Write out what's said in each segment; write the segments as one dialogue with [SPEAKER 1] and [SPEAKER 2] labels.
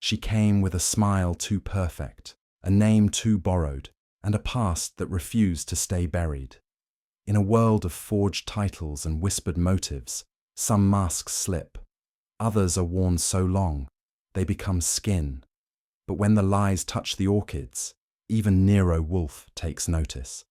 [SPEAKER 1] She came with a smile too perfect, a name too borrowed, and a past that refused to stay buried. In a world of forged titles and whispered motives, some masks slip. Others are worn so long, they become skin. But when the lies touch the orchids, even Nero Wolfe takes notice.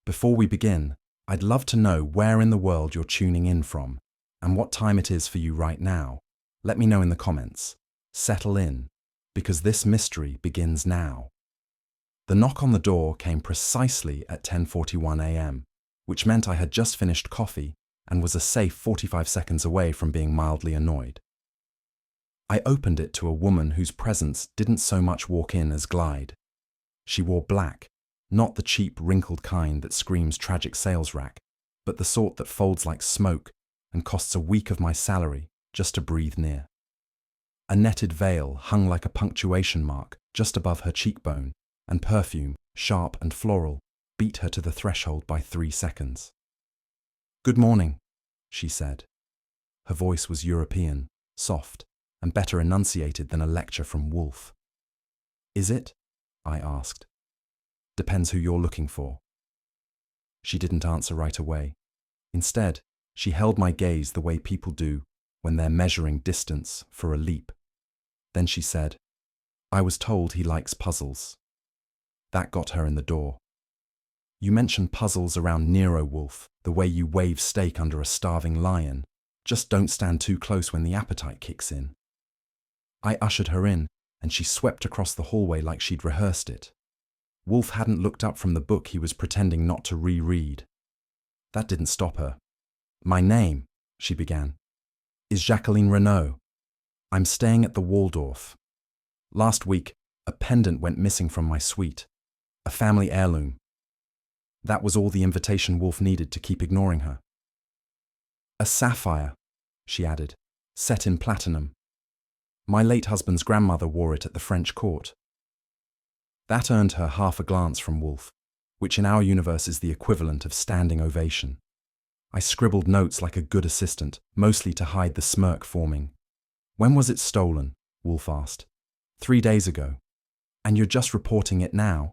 [SPEAKER 1] Before we begin, I'd love to know where in the world you're tuning in from, and what time it is for you right now. Let me know in the comments. Settle in, because this mystery begins now. The knock on the door came precisely at 10:41 a.m., which meant I had just finished coffee and was a safe 45 seconds away from being mildly annoyed. I opened it to a woman whose presence didn't so much walk in as glide. She wore black, not the cheap, wrinkled kind that screams tragic sales rack, but the sort that folds like smoke and costs a week of my salary just to breathe near. A netted veil hung like a punctuation mark just above her cheekbone, and perfume, sharp and floral, beat her to the threshold by 3 seconds. "Good morning," she said. Her voice was European, soft, and better enunciated than a lecture from Wolfe. "Is it?" I asked. "Depends who you're looking for." She didn't answer right away. Instead, she held my gaze the way people do when they're measuring distance for a leap. Then she said, "I was told he likes puzzles." That got her in the door. "You mentioned puzzles around Nero Wolfe, the way you wave steak under a starving lion. Just don't stand too close when the appetite kicks in." I ushered her in, and she swept across the hallway like she'd rehearsed it. Wolfe hadn't looked up from the book he was pretending not to reread. That didn't stop her. "My name," she began, "is Jacqueline Renaud. I'm staying at the Waldorf. Last week, a pendant went missing from my suite, a family heirloom." That was all the invitation Wolfe needed to keep ignoring her. "A sapphire," she added, "set in platinum. My late husband's grandmother wore it at the French court." That earned her half a glance from Wolfe, which in our universe is the equivalent of standing ovation. I scribbled notes like a good assistant, mostly to hide the smirk forming. "When was it stolen?" Wolfe asked. 3 days ago. "And you're just reporting it now?"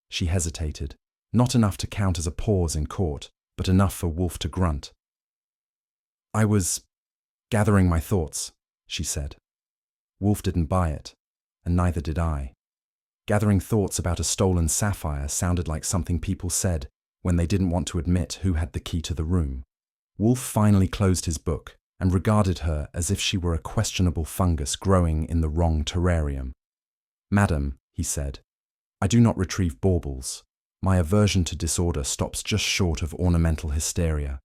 [SPEAKER 1] She hesitated, not enough to count as a pause in court, but enough for Wolfe to grunt. "I was gathering my thoughts," she said. Wolfe didn't buy it, and neither did I. Gathering thoughts about a stolen sapphire sounded like something people said when they didn't want to admit who had the key to the room. Wolfe finally closed his book and regarded her as if she were a questionable fungus growing in the wrong terrarium. "Madam," he said, "I do not retrieve baubles. My aversion to disorder stops just short of ornamental hysteria."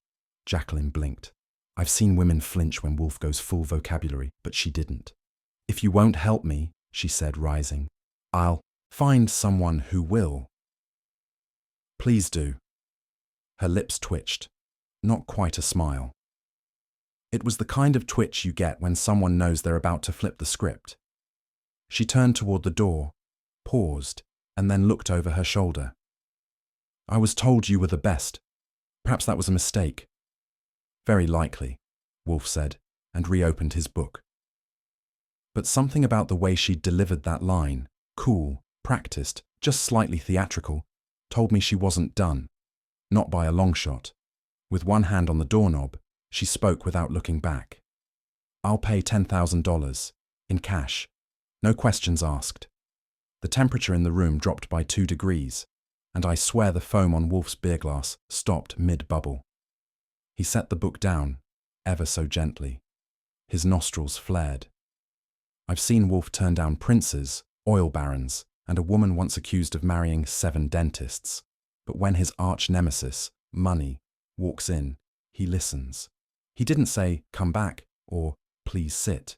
[SPEAKER 1] Jacqueline blinked. I've seen women flinch when Wolfe goes full vocabulary, but she didn't. "If you won't help me," she said, rising, "I'll find someone who will." "Please do." Her lips twitched, not quite a smile. It was the kind of twitch you get when someone knows they're about to flip the script. She turned toward the door, paused, and then looked over her shoulder. "I was told you were the best. Perhaps that was a mistake." "Very likely," Wolfe said, and reopened his book. But something about the way she'd delivered that line, cool, practiced, just slightly theatrical, told me she wasn't done. Not by a long shot. With one hand on the doorknob, she spoke without looking back. "I'll pay $10,000, in cash. No questions asked." The temperature in the room dropped by 2 degrees, and I swear the foam on Wolfe's beer glass stopped mid-bubble. He set the book down, ever so gently. His nostrils flared. I've seen Wolfe turn down princes, oil barons, and a woman once accused of marrying 7 dentists. But when his arch nemesis, money, walks in, he listens. He didn't say, "Come back," or "Please sit."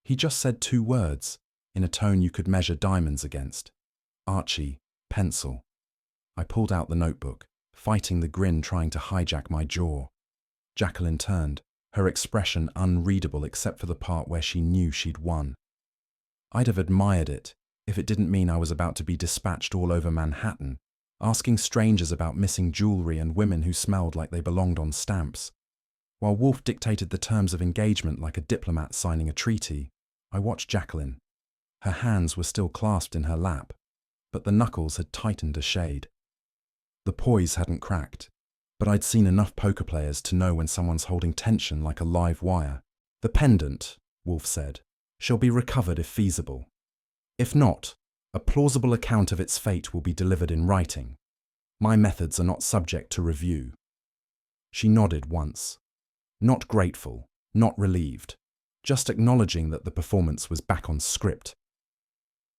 [SPEAKER 1] He just said 2 words, in a tone you could measure diamonds against. "Archie, pencil." I pulled out the notebook, fighting the grin trying to hijack my jaw. Jacqueline turned, her expression unreadable except for the part where she knew she'd won. I'd have admired it if it didn't mean I was about to be dispatched all over Manhattan, asking strangers about missing jewelry and women who smelled like they belonged on stamps. While Wolfe dictated the terms of engagement like a diplomat signing a treaty, I watched Jacqueline. Her hands were still clasped in her lap, but the knuckles had tightened a shade. The poise hadn't cracked, but I'd seen enough poker players to know when someone's holding tension like a live wire. "The pendant," Wolfe said, "shall be recovered if feasible. If not, a plausible account of its fate will be delivered in writing. My methods are not subject to review." She nodded once. Not grateful, not relieved, just acknowledging that the performance was back on script.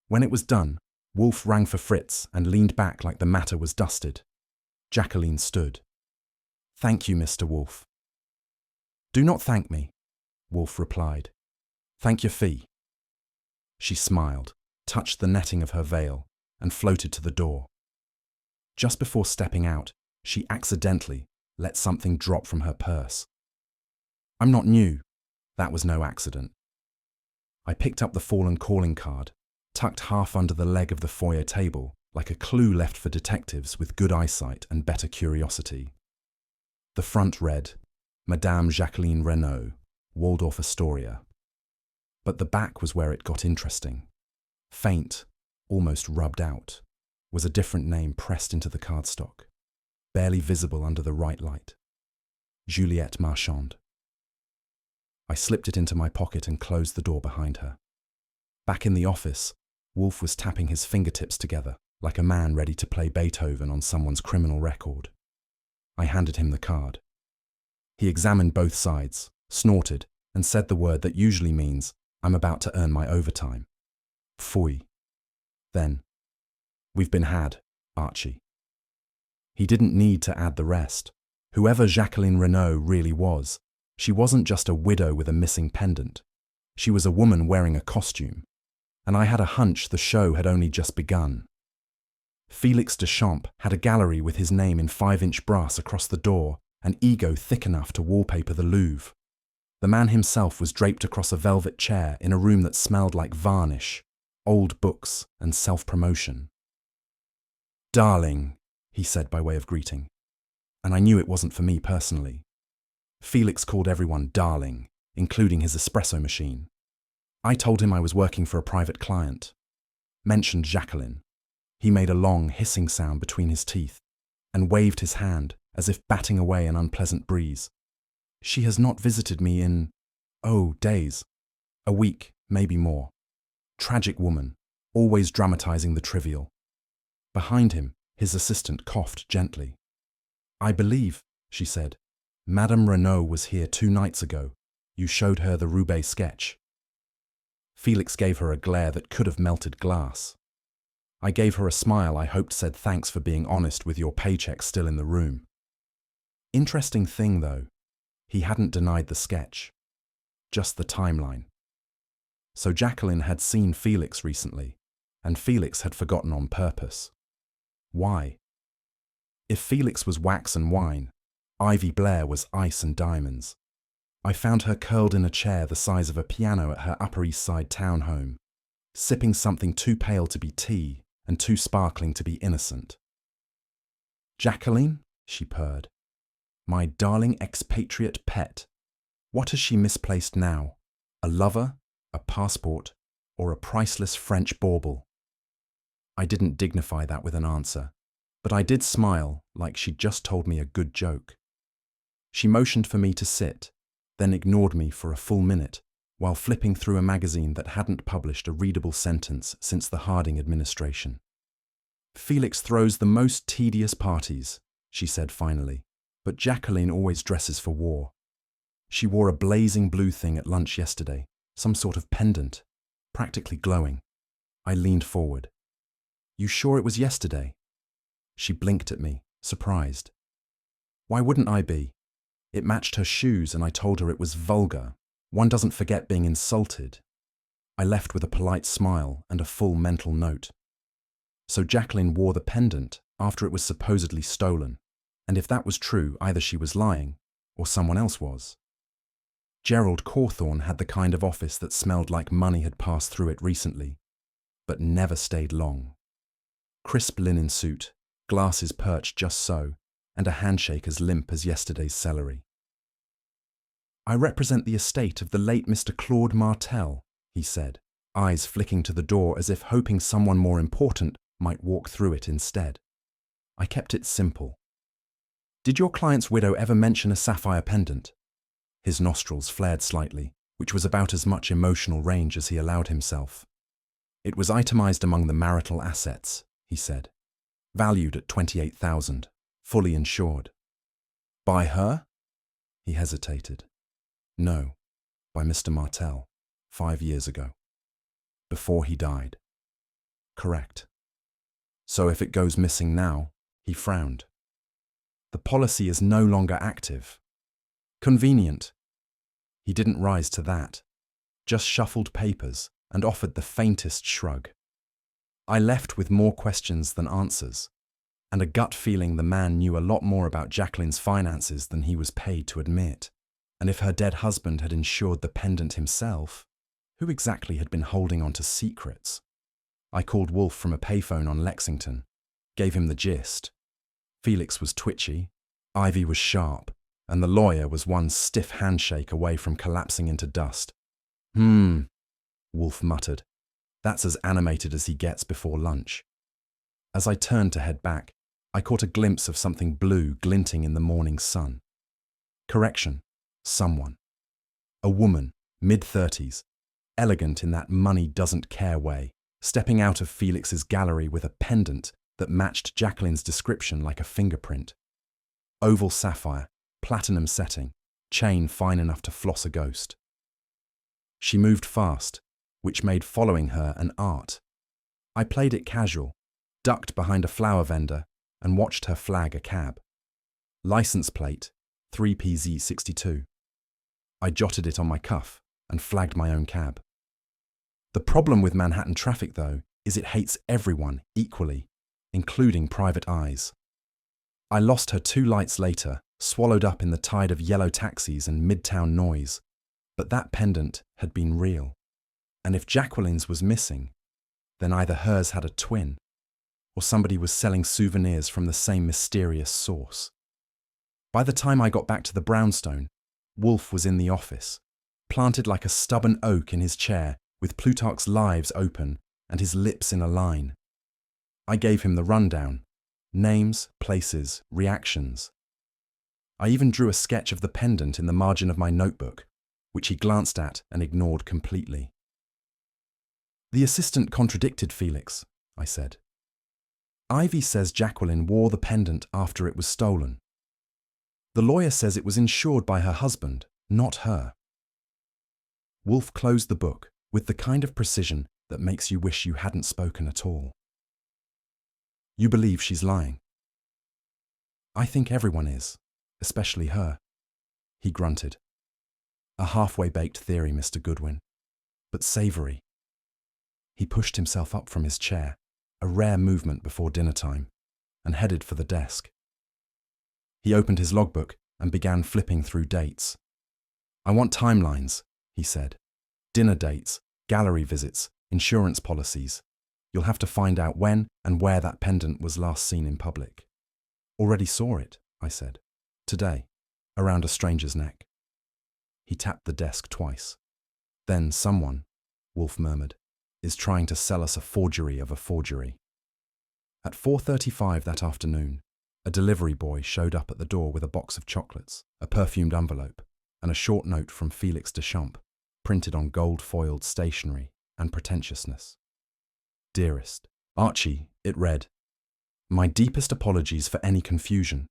[SPEAKER 1] When it was done, Wolfe rang for Fritz and leaned back like the matter was dusted. Jacqueline stood. "Thank you, Mr. Wolfe." "Do not thank me," Wolfe replied. "Thank your fee." She smiled, touched the netting of her veil, and floated to the door. Just before stepping out, she accidentally let something drop from her purse. "I'm not new." That was no accident. I picked up the fallen calling card, tucked half under the leg of the foyer table, like a clue left for detectives with good eyesight and better curiosity. The front read, "Madame Jacqueline Renaud, Waldorf Astoria." But the back was where it got interesting. Faint, almost rubbed out, was a different name pressed into the cardstock, barely visible under the right light. Juliette Marchand. I slipped it into my pocket and closed the door behind her. Back in the office, Wolfe was tapping his fingertips together, like a man ready to play Beethoven on someone's criminal record. I handed him the card. He examined both sides, snorted, and said the word that usually means, "I'm about to earn my overtime." Phooey. Then, "We've been had, Archie." He didn't need to add the rest. Whoever Jacqueline Renaud really was, she wasn't just a widow with a missing pendant. She was a woman wearing a costume. And I had a hunch the show had only just begun. Felix Deschamps had a gallery with his name in 5-inch brass across the door, an ego thick enough to wallpaper the Louvre. The man himself was draped across a velvet chair in a room that smelled like varnish, old books, and self-promotion. "Darling," he said by way of greeting. And I knew it wasn't for me personally. Felix called everyone darling, including his espresso machine. I told him I was working for a private client. Mentioned Jacqueline. He made a long, hissing sound between his teeth and waved his hand as if batting away an unpleasant breeze. "She has not visited me in, days. A week, maybe more. Tragic woman, always dramatizing the trivial." Behind him, his assistant coughed gently. "I believe," she said, "Madame Renaud was here 2 nights ago. You showed her the Roubaix sketch." Felix gave her a glare that could have melted glass. I gave her a smile I hoped said thanks for being honest with your paycheck still in the room. Interesting thing, though, he hadn't denied the sketch. Just the timeline. So Jacqueline had seen Felix recently, and Felix had forgotten on purpose. Why? If Felix was wax and wine, Ivy Blair was ice and diamonds. I found her curled in a chair the size of a piano at her Upper East Side townhome, sipping something too pale to be tea and too sparkling to be innocent. "Jacqueline," she purred, "my darling expatriate pet, what has she misplaced now? A lover, a passport, or a priceless French bauble?" I didn't dignify that with an answer, but I did smile like she'd just told me a good joke. She motioned for me to sit, then ignored me for a full minute while flipping through a magazine that hadn't published a readable sentence since the Harding administration. "Felix throws the most tedious parties," she said finally, "but Jacqueline always dresses for war. She wore a blazing blue thing at lunch yesterday, some sort of pendant, practically glowing." I leaned forward. "You sure it was yesterday?" She blinked at me, surprised. Why wouldn't I be? It matched her shoes and I told her it was vulgar. One doesn't forget being insulted. I left with a polite smile and a full mental note. So Jacqueline wore the pendant after it was supposedly stolen, and if that was true, either she was lying or someone else was. Gerald Cawthorne had the kind of office that smelled like money had passed through it recently, but never stayed long. Crisp linen suit, glasses perched just so, and a handshake as limp as yesterday's celery. "I represent the estate of the late Mr. Claude Martel," he said, eyes flicking to the door as if hoping someone more important might walk through it instead. I kept it simple. Did your client's widow ever mention a sapphire pendant? His nostrils flared slightly, which was about as much emotional range as he allowed himself. It was itemized among the marital assets, he said. Valued at $28,000, fully insured. By her? He hesitated. No, by Mr. Martell, 5 years ago. Before he died. Correct. So if it goes missing now, he frowned. The policy is no longer active. Convenient. He didn't rise to that, just shuffled papers and offered the faintest shrug. I left with more questions than answers, and a gut feeling the man knew a lot more about Jacqueline's finances than he was paid to admit. And if her dead husband had insured the pendant himself, who exactly had been holding on to secrets? I called Wolfe from a payphone on Lexington, gave him the gist. Felix was twitchy, Ivy was sharp, and the lawyer was one stiff handshake away from collapsing into dust. Wolfe muttered. That's as animated as he gets before lunch. As I turned to head back, I caught a glimpse of something blue glinting in the morning sun. Correction, someone. A woman, mid-30s, elegant in that money doesn't care way, stepping out of Felix's gallery with a pendant that matched Jacqueline's description like a fingerprint. Oval sapphire, platinum setting, chain fine enough to floss a ghost. She moved fast, which made following her an art. I played it casual, ducked behind a flower vendor, and watched her flag a cab. License plate, 3PZ62. I jotted it on my cuff and flagged my own cab. The problem with Manhattan traffic, though, is it hates everyone equally, including private eyes. I lost her 2 lights later, swallowed up in the tide of yellow taxis and midtown noise, but that pendant had been real. And if Jacqueline's was missing, then either hers had a twin, or somebody was selling souvenirs from the same mysterious source. By the time I got back to the brownstone, Wolfe was in the office, planted like a stubborn oak in his chair, with Plutarch's Lives open and his lips in a line. I gave him the rundown: names, places, reactions. I even drew a sketch of the pendant in the margin of my notebook, which he glanced at and ignored completely. The assistant contradicted Felix, I said. Ivy says Jacqueline wore the pendant after it was stolen. The lawyer says it was insured by her husband, not her. Wolfe closed the book with the kind of precision that makes you wish you hadn't spoken at all. You believe she's lying? I think everyone is, especially her. He grunted. A halfway baked theory, Mr. Goodwin, but savoury. He pushed himself up from his chair, a rare movement before dinner time, and headed for the desk. He opened his logbook and began flipping through dates. I want timelines, he said. Dinner dates, gallery visits, insurance policies. You'll have to find out when and where that pendant was last seen in public. Already saw it, I said. Today, around a stranger's neck. He tapped the desk twice. Then someone, Wolfe murmured, is trying to sell us a forgery of a forgery. At 4:35 that afternoon, a delivery boy showed up at the door with a box of chocolates, a perfumed envelope, and a short note from Felix Deschamps, printed on gold-foiled stationery and pretentiousness. Dearest Archie, it read. My deepest apologies for any confusion.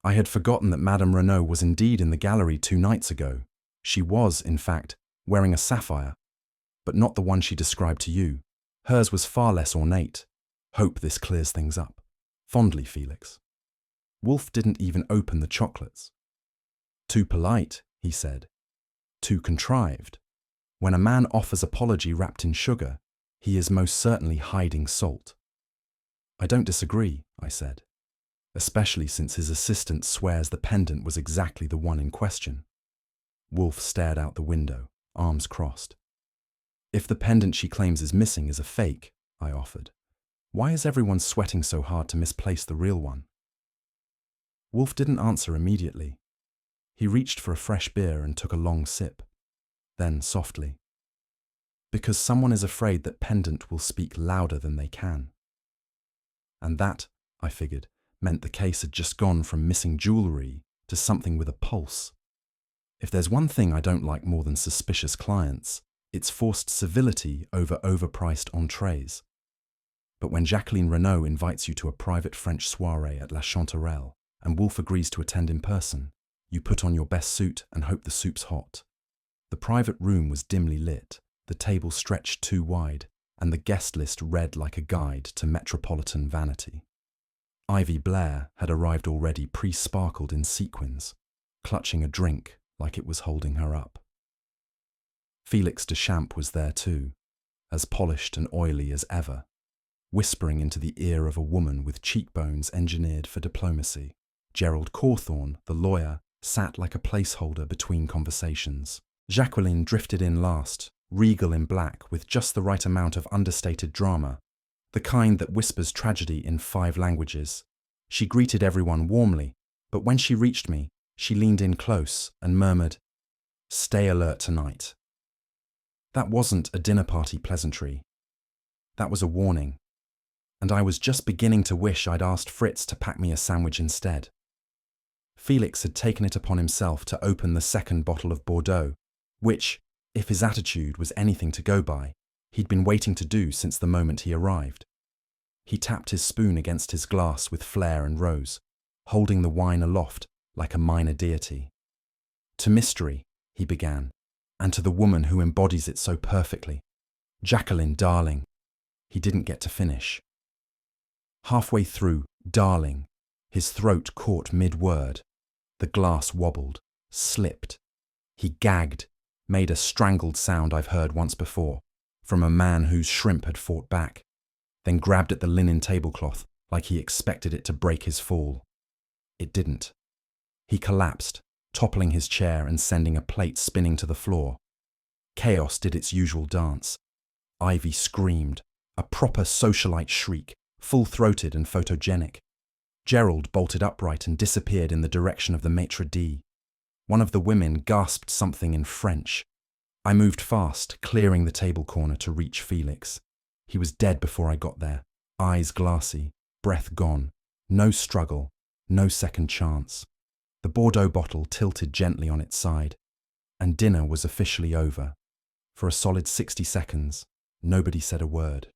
[SPEAKER 1] I had forgotten that Madame Renaud was indeed in the gallery 2 nights ago. She was, in fact, wearing a sapphire, but not the one she described to you. Hers was far less ornate. Hope this clears things up. Fondly, Felix. Wolfe didn't even open the chocolates. Too polite, he said. Too contrived. When a man offers apology wrapped in sugar, he is most certainly hiding salt. I don't disagree, I said, especially since his assistant swears the pendant was exactly the one in question. Wolfe stared out the window, arms crossed. If the pendant she claims is missing is a fake, I offered, why is everyone sweating so hard to misplace the real one? Wolfe didn't answer immediately. He reached for a fresh beer and took a long sip. Then, softly, because someone is afraid that pendant will speak louder than they can. And that, I figured, meant the case had just gone from missing jewellery to something with a pulse. If there's one thing I don't like more than suspicious clients, it's forced civility over overpriced entrees. But when Jacqueline Renaud invites you to a private French soirée at La Chanterelle and Wolfe agrees to attend in person, you put on your best suit and hope the soup's hot. The private room was dimly lit, the table stretched too wide, and the guest list read like a guide to metropolitan vanity. Ivy Blair had arrived already pre-sparkled in sequins, clutching a drink like it was holding her up. Felix Deschamps was there too, as polished and oily as ever, whispering into the ear of a woman with cheekbones engineered for diplomacy. Gerald Cawthorne, the lawyer, sat like a placeholder between conversations. Jacqueline drifted in last, regal in black with just the right amount of understated drama, the kind that whispers tragedy in 5 languages. She greeted everyone warmly, but when she reached me, she leaned in close and murmured, "Stay alert tonight." That wasn't a dinner party pleasantry. That was a warning, and I was just beginning to wish I'd asked Fritz to pack me a sandwich instead. Felix had taken it upon himself to open the second bottle of Bordeaux, which, if his attitude was anything to go by, he'd been waiting to do since the moment he arrived. He tapped his spoon against his glass with flair and rose, holding the wine aloft like a minor deity. "To mystery," he began, "and to the woman who embodies it so perfectly. Jacqueline, darling." He didn't get to finish. Halfway through "darling," his throat caught mid-word. The glass wobbled, slipped. He gagged, made a strangled sound I've heard once before, from a man whose shrimp had fought back, then grabbed at the linen tablecloth like he expected it to break his fall. It didn't. He collapsed, toppling his chair and sending a plate spinning to the floor. Chaos did its usual dance. Ivy screamed, a proper socialite shriek, full-throated and photogenic. Gerald bolted upright and disappeared in the direction of the maitre d'. One of the women gasped something in French. I moved fast, clearing the table corner to reach Felix. He was dead before I got there, eyes glassy, breath gone, no struggle, no second chance. The Bordeaux bottle tilted gently on its side, and dinner was officially over. For a solid 60 seconds, nobody said a word.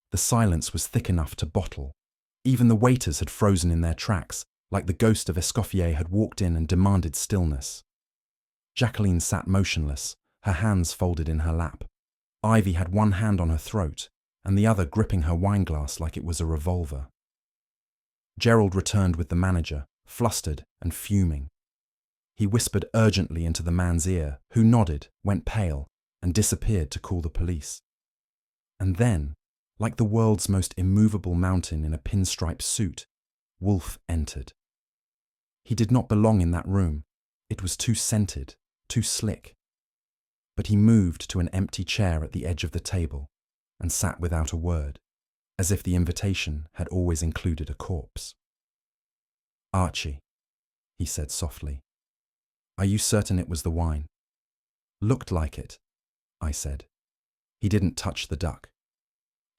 [SPEAKER 1] The silence was thick enough to bottle. Even the waiters had frozen in their tracks, like the ghost of Escoffier had walked in and demanded stillness. Jacqueline sat motionless, her hands folded in her lap. Ivy had one hand on her throat, and the other gripping her wineglass like it was a revolver. Gerald returned with the manager, flustered and fuming. He whispered urgently into the man's ear, who nodded, went pale, and disappeared to call the police. And then, like the world's most immovable mountain in a pinstripe suit, Wolfe entered. He did not belong in that room. It was too scented, too slick. But he moved to an empty chair at the edge of the table and sat without a word, as if the invitation had always included a corpse. "Archie," he said softly, "are you certain it was the wine?" "Looked like it," I said. He didn't touch the duck.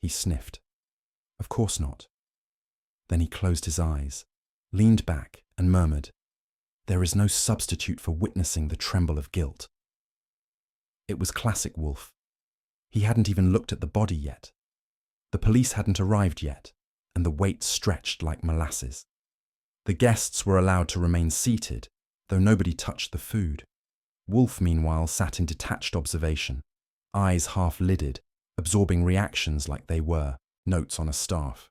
[SPEAKER 1] He sniffed. "Of course not." Then he closed his eyes, leaned back and murmured, "There is no substitute for witnessing the tremble of guilt." It was classic Wolfe. He hadn't even looked at the body yet. The police hadn't arrived yet, and the wait stretched like molasses. The guests were allowed to remain seated, though nobody touched the food. Wolfe, meanwhile, sat in detached observation, eyes half-lidded, absorbing reactions like they were notes on a staff.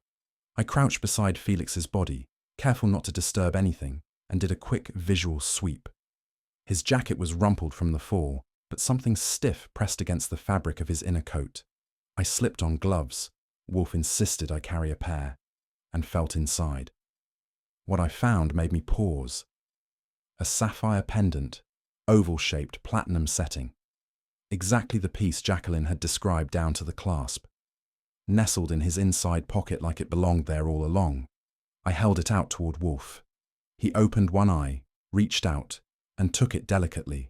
[SPEAKER 1] I crouched beside Felix's body, careful not to disturb anything, and did a quick visual sweep. His jacket was rumpled from the fall, but something stiff pressed against the fabric of his inner coat. I slipped on gloves. Wolfe insisted I carry a pair, and felt inside. What I found made me pause. A sapphire pendant, oval-shaped platinum setting. Exactly the piece Jacqueline had described down to the clasp. Nestled in his inside pocket like it belonged there all along. I held it out toward Wolfe. He opened one eye, reached out, and took it delicately.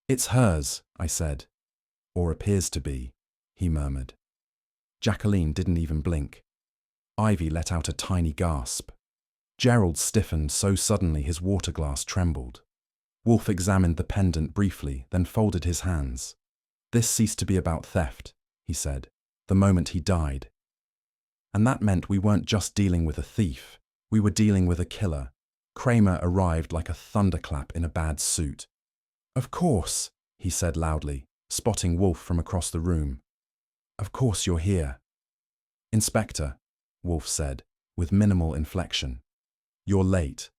[SPEAKER 1] "It's hers," I said. "Or appears to be." he murmured. Jacqueline didn't even blink. Ivy let out a tiny gasp. Gerald stiffened so suddenly his water glass trembled. Wolfe examined the pendant briefly, then folded his hands. This ceased to be about theft, he said, the moment he died. And that meant we weren't just dealing with a thief, we were dealing with a killer. Kramer arrived like a thunderclap in a bad suit. Of course, he said loudly, spotting Wolfe from across the room. Of course you're here. Inspector, Wolfe said, with minimal inflection. You're late.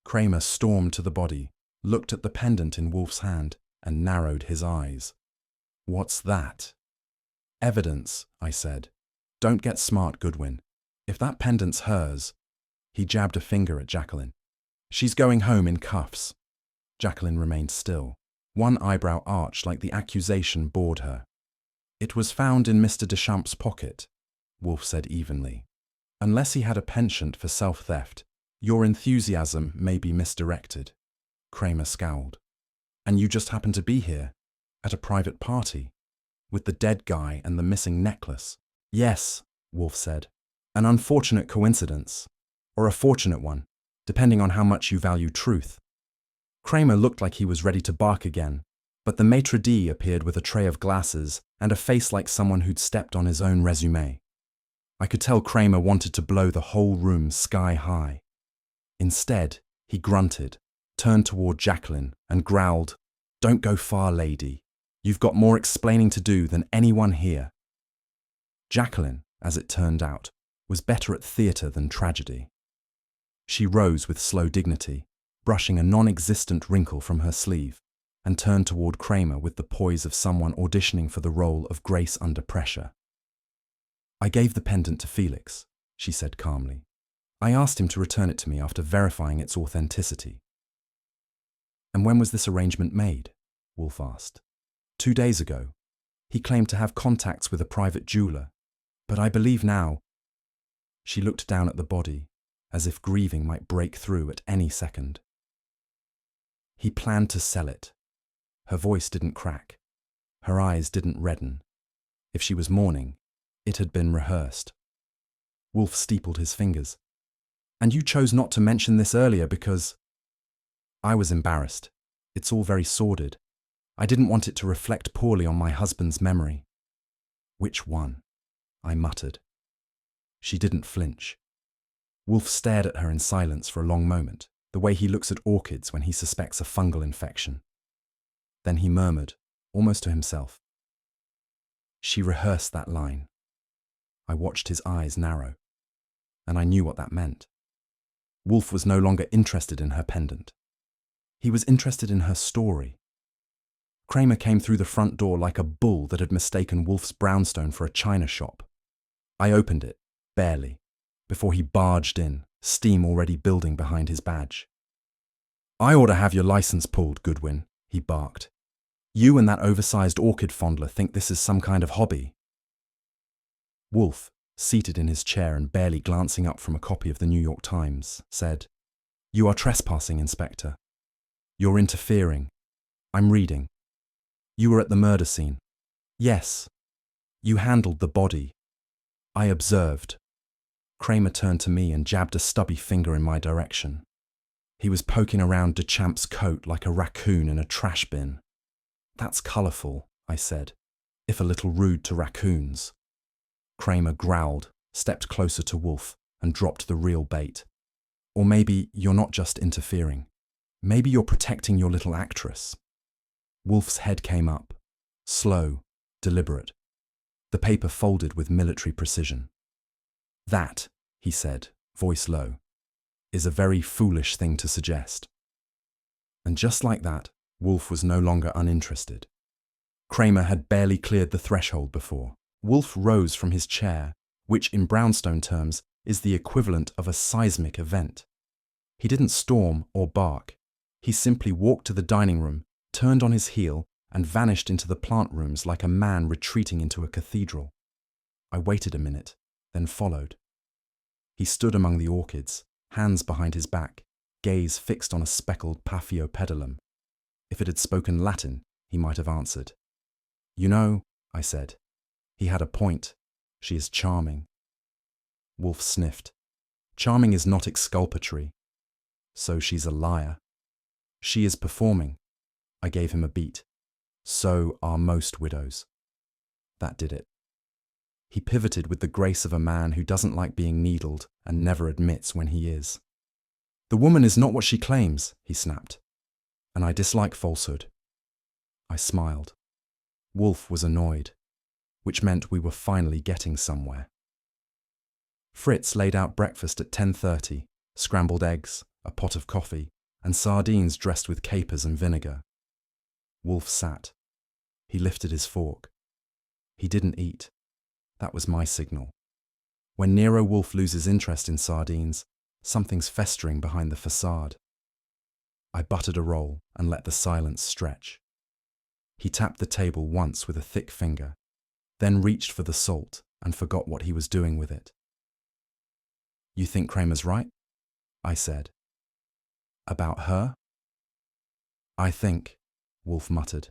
[SPEAKER 1] Kramer stormed to the body, looked at the pendant in Wolfe's hand, and narrowed his eyes. What's that? Evidence, I said. Don't get smart, Goodwin. If that pendant's hers… He jabbed a finger at Jacqueline. She's going home in cuffs. Jacqueline remained still. One eyebrow arched like the accusation bored her. It was found in Mr. Deschamps' pocket, Wolfe said evenly. Unless he had a penchant for self-theft, your enthusiasm may be misdirected. Kramer scowled. And you just happened to be here, at a private party, with the dead guy and the missing necklace. Yes, Wolfe said. An unfortunate coincidence, or a fortunate one, depending on how much you value truth. Kramer looked like he was ready to bark again, but the maitre d' appeared with a tray of glasses and a face like someone who'd stepped on his own resume. I could tell Kramer wanted to blow the whole room sky high. Instead, he grunted, turned toward Jacqueline, and growled, "Don't go far, lady. You've got more explaining to do than anyone here." Jacqueline, as it turned out, was better at theatre than tragedy. She rose with slow dignity, brushing a non-existent wrinkle from her sleeve, and turned toward Kramer with the poise of someone auditioning for the role of Grace under pressure. I gave the pendant to Felix, she said calmly. I asked him to return it to me after verifying its authenticity. And when was this arrangement made? Wolfe asked. 2 days ago. He claimed to have contacts with a private jeweler, but I believe now… She looked down at the body, as if grieving might break through at any second. He planned to sell it. Her voice didn't crack. Her eyes didn't redden. If she was mourning, it had been rehearsed. Wolfe steepled his fingers. And you chose not to mention this earlier because… I was embarrassed. It's all very sordid. I didn't want it to reflect poorly on my husband's memory. Which one? I muttered. She didn't flinch. Wolfe stared at her in silence for a long moment, the way he looks at orchids when he suspects a fungal infection. Then he murmured, almost to himself. She rehearsed that line. I watched his eyes narrow, and I knew what that meant. Wolfe was no longer interested in her pendant. He was interested in her story. Kramer came through the front door like a bull that had mistaken Wolfe's brownstone for a china shop. I opened it, barely, before he barged in, steam already building behind his badge. I ought to have your license pulled, Goodwin, he barked. You and that oversized orchid fondler think this is some kind of hobby. Wolfe, seated in his chair and barely glancing up from a copy of the New York Times, said, You are trespassing, Inspector. You're interfering. I'm reading. You were at the murder scene. Yes. You handled the body. I observed. Kramer turned to me and jabbed a stubby finger in my direction. He was poking around Deschamps' coat like a raccoon in a trash bin. That's colourful, I said, if a little rude to raccoons. Kramer growled, stepped closer to Wolfe, and dropped the real bait. Or maybe you're not just interfering. Maybe you're protecting your little actress. Wolfe's head came up, slow, deliberate. The paper folded with military precision. That, he said, voice low, is a very foolish thing to suggest. And just like that, Wolfe was no longer uninterested. Kramer had barely cleared the threshold before. Wolfe rose from his chair, which in brownstone terms is the equivalent of a seismic event. He didn't storm or bark. He simply walked to the dining room, turned on his heel, and vanished into the plant rooms like a man retreating into a cathedral. I waited a minute, then followed. He stood among the orchids, hands behind his back, gaze fixed on a speckled Paphiopedilum. If it had spoken Latin, he might have answered. You know, I said, He had a point. She is charming. Wolfe sniffed. Charming is not exculpatory. So she's a liar. She is performing. I gave him a beat. So are most widows. That did it. He pivoted with the grace of a man who doesn't like being needled and never admits when he is. The woman is not what she claims, he snapped. And I dislike falsehood. I smiled. Wolfe was annoyed, which meant we were finally getting somewhere. Fritz laid out breakfast at 10:30, scrambled eggs, a pot of coffee, and sardines dressed with capers and vinegar. Wolfe sat. He lifted his fork. He didn't eat. That was my signal. When Nero Wolfe loses interest in sardines, something's festering behind the facade. I buttered a roll and let the silence stretch. He tapped the table once with a thick finger, then reached for the salt and forgot what he was doing with it. You think Kramer's right? I said. About her? I think, Wolfe muttered,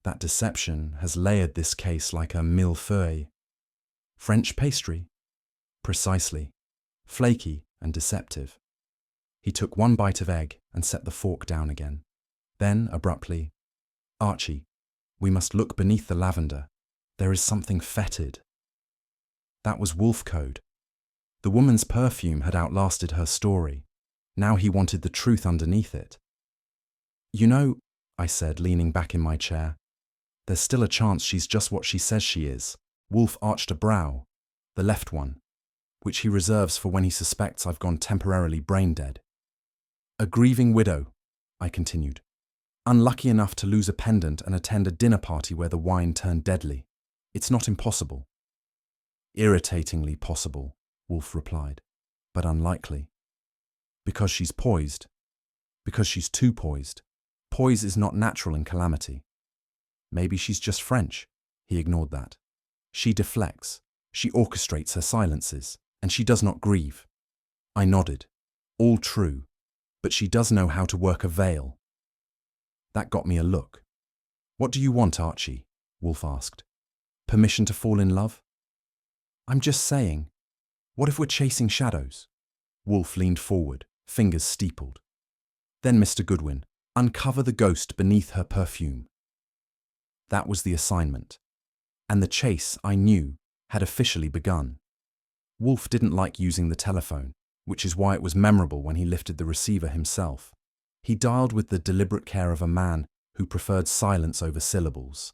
[SPEAKER 1] that deception has layered this case like a millefeuille. French pastry? Precisely. Flaky and deceptive. He took one bite of egg and set the fork down again. Then, abruptly, Archie, we must look beneath the lavender. There is something fetid. That was Wolfe code. The woman's perfume had outlasted her story. Now he wanted the truth underneath it. You know, I said, leaning back in my chair, there's still a chance she's just what she says she is. Wolfe arched a brow, the left one, which he reserves for when he suspects I've gone temporarily brain dead. A grieving widow, I continued, unlucky enough to lose a pendant and attend a dinner party where the wine turned deadly. It's not impossible. Irritatingly possible, Wolfe replied, but unlikely. Because she's poised. Because she's too poised. Poise is not natural in calamity. Maybe she's just French. He ignored that. She deflects. She orchestrates her silences, and she does not grieve. I nodded. All true, but she does know how to work a veil. That got me a look. What do you want, Archie? Wolfe asked. Permission to fall in love? I'm just saying. What if we're chasing shadows? Wolfe leaned forward, fingers steepled. Then, Mr. Goodwin, uncover the ghost beneath her perfume. That was the assignment. And the chase, I knew, had officially begun. Wolfe didn't like using the telephone, which is why it was memorable when he lifted the receiver himself. He dialed with the deliberate care of a man who preferred silence over syllables.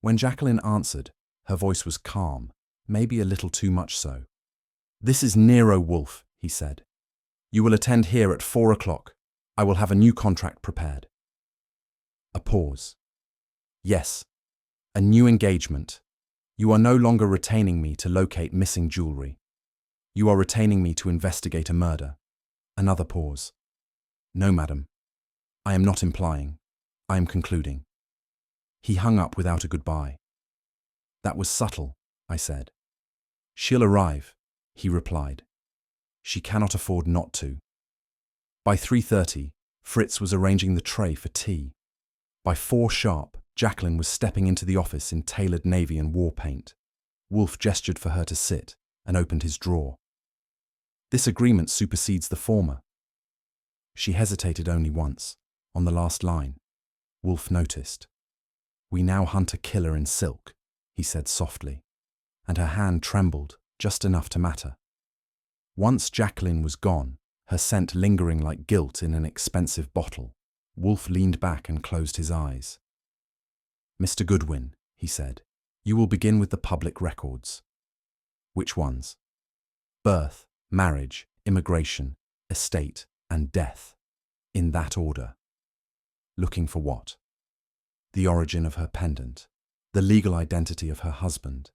[SPEAKER 1] When Jacqueline answered, her voice was calm, maybe a little too much so. This is Nero Wolfe, he said. You will attend here at 4 o'clock. I will have a new contract prepared. A pause. Yes, a new engagement. You are no longer retaining me to locate missing jewelry. You are retaining me to investigate a murder. Another pause. No, madam. I am not implying. I am concluding. He hung up without a goodbye. That was subtle, I said. She'll arrive, he replied. She cannot afford not to. By 3:30, Fritz was arranging the tray for tea. By 4 sharp, Jacqueline was stepping into the office in tailored navy and war paint. Wolfe gestured for her to sit and opened his drawer. This agreement supersedes the former. She hesitated only once, on the last line. Wolfe noticed. We now hunt a killer in silk, he said softly, and her hand trembled just enough to matter. Once Jacqueline was gone, her scent lingering like guilt in an expensive bottle, Wolfe leaned back and closed his eyes. Mr. Goodwin, he said, you will begin with the public records. Which ones? Birth, marriage, immigration, estate, and death. In that order. Looking for what? The origin of her pendant, the legal identity of her husband,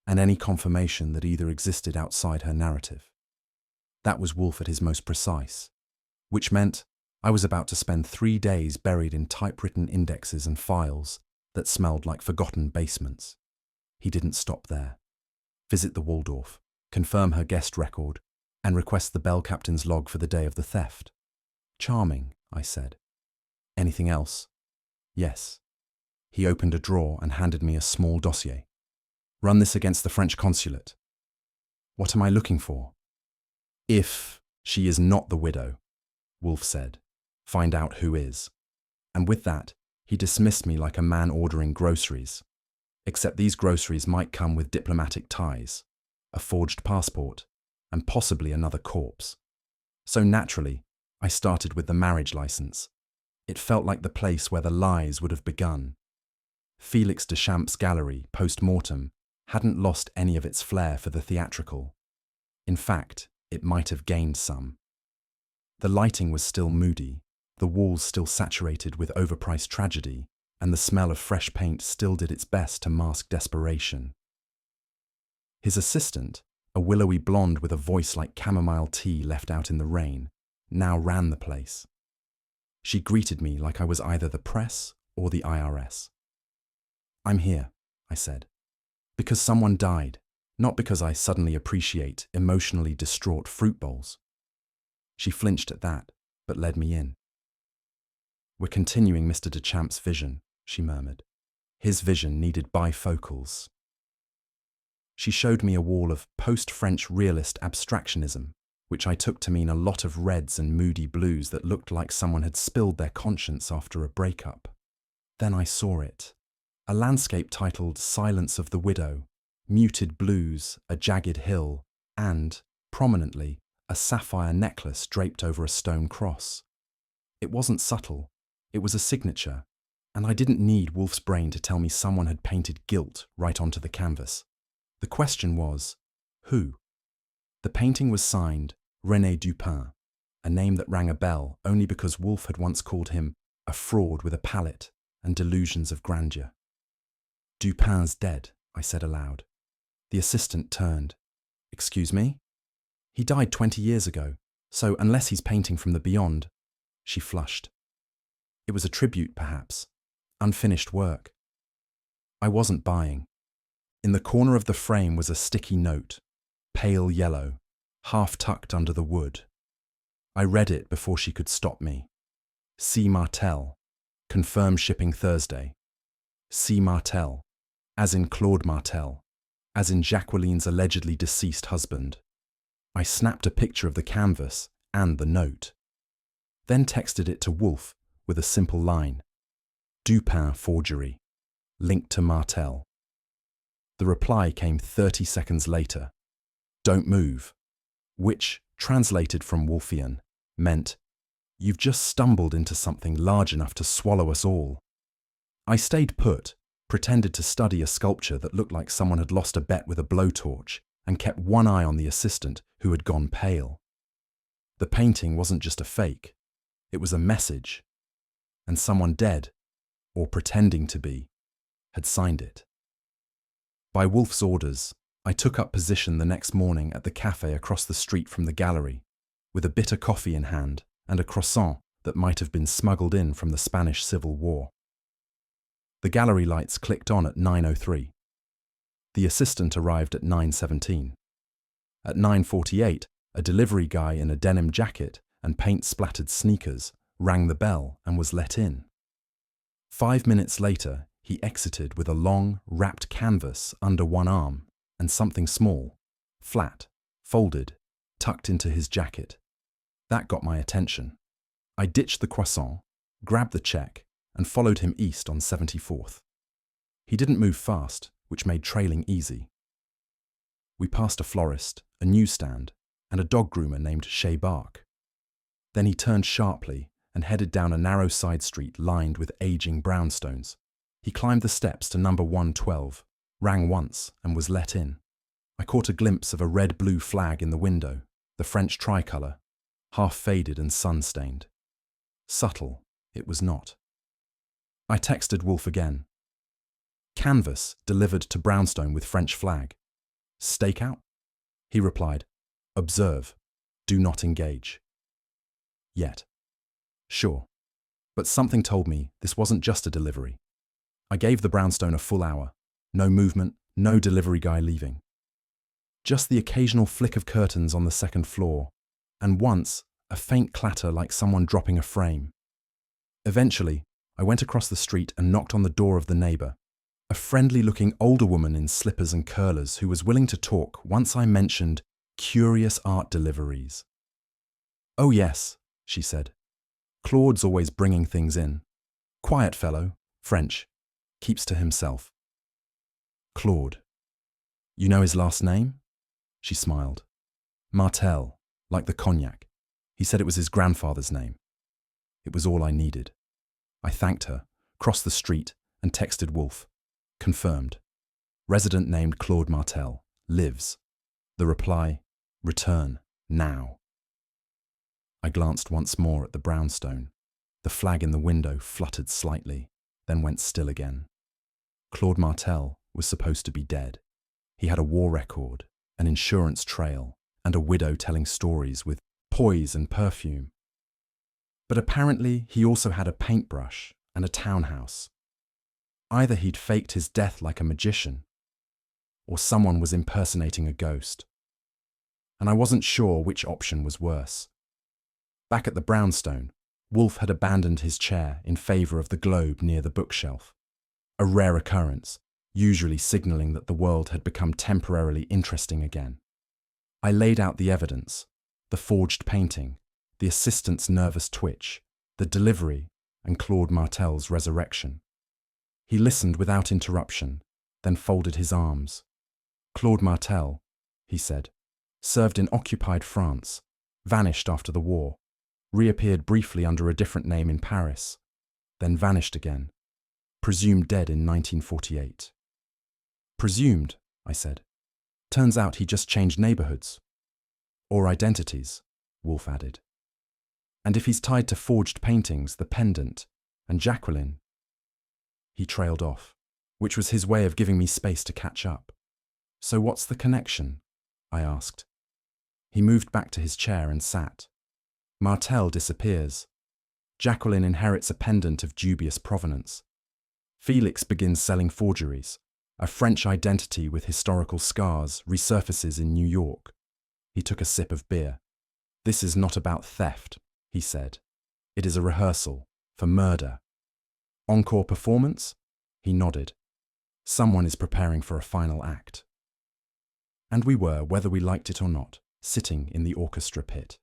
[SPEAKER 1] and any confirmation that either existed outside her narrative. That was Wolfe at his most precise, which meant I was about to spend 3 days buried in typewritten indexes and files that smelled like forgotten basements. He didn't stop there. Visit the Waldorf, confirm her guest record, and request the bell captain's log for the day of the theft. Charming, I said. Anything else? Yes. He opened a drawer and handed me a small dossier. Run this against the French consulate. What am I looking for? If she is not the widow, Wolfe said, find out who is. And with that, he dismissed me like a man ordering groceries. Except these groceries might come with diplomatic ties, a forged passport, and possibly another corpse. So naturally, I started with the marriage license. It felt like the place where the lies would have begun. Felix Deschamps' gallery, post-mortem, hadn't lost any of its flair for the theatrical. In fact, it might have gained some. The lighting was still moody, the walls still saturated with overpriced tragedy, and the smell of fresh paint still did its best to mask desperation. His assistant, a willowy blonde with a voice like chamomile tea left out in the rain, now ran the place. She greeted me like I was either the press or the IRS. I'm here, I said, because someone died, not because I suddenly appreciate emotionally distraught fruit bowls. She flinched at that, but led me in. We're continuing Mr. Deschamps' vision, she murmured. His vision needed bifocals. She showed me a wall of post-French realist abstractionism, which I took to mean a lot of reds and moody blues that looked like someone had spilled their conscience after a breakup. Then I saw it. A landscape titled Silence of the Widow, muted blues, a jagged hill, and, prominently, a sapphire necklace draped over a stone cross. It wasn't subtle, it was a signature, and I didn't need Wolfe's brain to tell me someone had painted guilt right onto the canvas. The question was, who? The painting was signed René Dupin, a name that rang a bell only because Wolfe had once called him a fraud with a palate and delusions of grandeur. Dupin's dead, I said aloud. The assistant turned. Excuse me? He died 20 years ago, so unless he's painting from the beyond, she flushed. It was a tribute, perhaps. Unfinished work. I wasn't buying. In the corner of the frame was a sticky note, pale yellow, half tucked under the wood. I read it before she could stop me. C. Martel. Confirm shipping Thursday. C. Martel. As in Claude Martel. As in Jacqueline's allegedly deceased husband. I snapped a picture of the canvas and the note. Then texted it to Wolfe with a simple line. Dupin forgery. Linked to Martel. The reply came 30 seconds later. Don't move. Which, translated from Wolfian, meant, you've just stumbled into something large enough to swallow us all. I stayed put, pretended to study a sculpture that looked like someone had lost a bet with a blowtorch, and kept one eye on the assistant who had gone pale. The painting wasn't just a fake, it was a message, and someone dead, or pretending to be, had signed it. By Wolfe's orders, I took up position the next morning at the cafe across the street from the gallery, with a bitter coffee in hand and a croissant that might have been smuggled in from the Spanish Civil War. The gallery lights clicked on at 9:03. The assistant arrived at 9:17. At 9:48, a delivery guy in a denim jacket and paint-splattered sneakers rang the bell and was let in. 5 minutes later, he exited with a long, wrapped canvas under one arm and something small, flat, folded, tucked into his jacket. That got my attention. I ditched the croissant, grabbed the check, and followed him east on 74th. He didn't move fast, which made trailing easy. We passed a florist, a newsstand, and a dog groomer named Shea Bark. Then he turned sharply and headed down a narrow side street lined with aging brownstones. He climbed the steps to number 112, rang once, and was let in. I caught a glimpse of a red-blue flag in the window, the French tricolour, half faded and sun-stained. Subtle, it was not. I texted Wolfe again. Canvas delivered to brownstone with French flag. Stakeout? He replied, observe, do not engage. Yet. Sure. But something told me this wasn't just a delivery. I gave the brownstone a full hour. No movement, no delivery guy leaving. Just the occasional flick of curtains on the second floor, and once, a faint clatter like someone dropping a frame. Eventually, I went across the street and knocked on the door of the neighbour, A friendly-looking older woman in slippers and curlers who was willing to talk once I mentioned curious art deliveries. "Oh yes," she said. "Claude's always bringing things in. Quiet fellow, French, keeps to himself." Claude. "You know his last name?" She smiled. "Martel, like the cognac. He said it was his grandfather's name." It was all I needed. I thanked her, crossed the street, and texted Wolfe. Confirmed. Resident named Claude Martel. Lives. The reply, return, now. I glanced once more at the brownstone. The flag in the window fluttered slightly, then went still again. Claude Martel was supposed to be dead. He had a war record, an insurance trail, and a widow telling stories with poise and perfume. But apparently he also had a paintbrush and a townhouse. Either he'd faked his death like a magician, or someone was impersonating a ghost. And I wasn't sure which option was worse. Back at the brownstone, Wolfe had abandoned his chair in favour of the globe near the bookshelf. A rare occurrence, usually signalling that the world had become temporarily interesting again. I laid out the evidence, the forged painting, the assistant's nervous twitch, the delivery, and Claude Martel's resurrection. He listened without interruption, then folded his arms. "Claude Martel," he said, "served in occupied France, vanished after the war, reappeared briefly under a different name in Paris, then vanished again, presumed dead in 1948. "Presumed," I said. "Turns out he just changed neighbourhoods." "Or identities," Wolfe added. "And if he's tied to forged paintings, the pendant, and Jacqueline—" He trailed off, which was his way of giving me space to catch up. "So what's the connection?" I asked. He moved back to his chair and sat. Martel disappears. Jacqueline inherits a pendant of dubious provenance. Felix begins selling forgeries. A French identity with historical scars resurfaces in New York. He took a sip of beer. "This is not about theft," he said. "It is a rehearsal for murder." "Encore performance?" He nodded. "Someone is preparing for a final act." And we were, whether we liked it or not, sitting in the orchestra pit.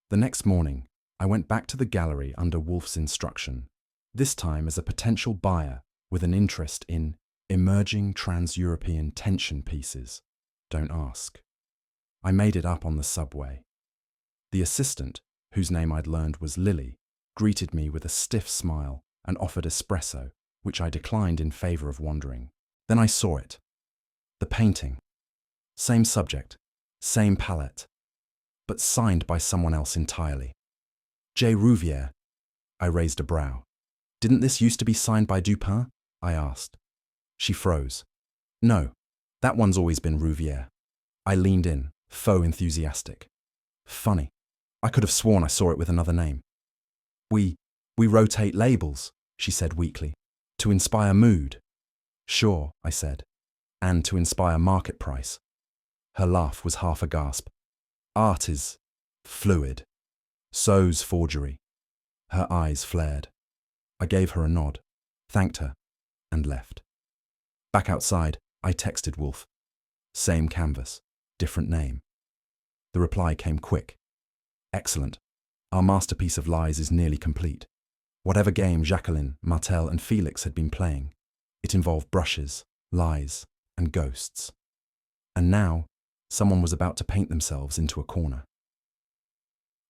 [SPEAKER 1] The next morning, I went back to the gallery under Wolfe's instruction, this time as a potential buyer with an interest in emerging trans-European tension pieces. Don't ask. I made it up on the subway. The assistant, whose name I'd learned was Lily, greeted me with a stiff smile and offered espresso, which I declined in favour of wandering. Then I saw it. The painting. Same subject, same palette, but signed by someone else entirely. J. Rouvier. I raised a brow. "Didn't this used to be signed by Dupin?" I asked. She froze. "No, that one's always been Rouvier." I leaned in, faux enthusiastic. "Funny. I could have sworn I saw it with another name." We rotate labels," she said weakly, "to inspire mood." "Sure," I said, "and to inspire market price." Her laugh was half a gasp. "Art is fluid. So's forgery." Her eyes flared. I gave her a nod, thanked her, and left. Back outside, I texted Wolfe. Same canvas, different name. The reply came quick. "Excellent. Our masterpiece of lies is nearly complete. Whatever game Jacqueline, Martel, and Felix had been playing, it involved brushes, lies, and ghosts. And now, someone was about to paint themselves into a corner."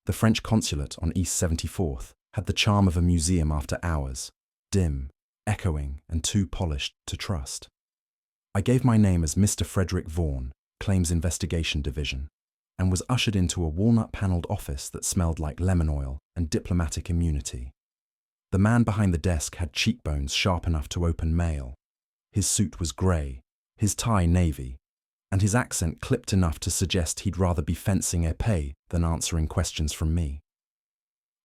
[SPEAKER 1] The French consulate on East 74th had the charm of a museum after hours, dim, echoing, and too polished to trust. I gave my name as Mr. Frederick Vaughan, Claims Investigation Division, and was ushered into a walnut-panelled office that smelled like lemon oil and diplomatic immunity. The man behind the desk had cheekbones sharp enough to open mail. His suit was grey, his tie navy, and his accent clipped enough to suggest he'd rather be fencing épée than answering questions from me.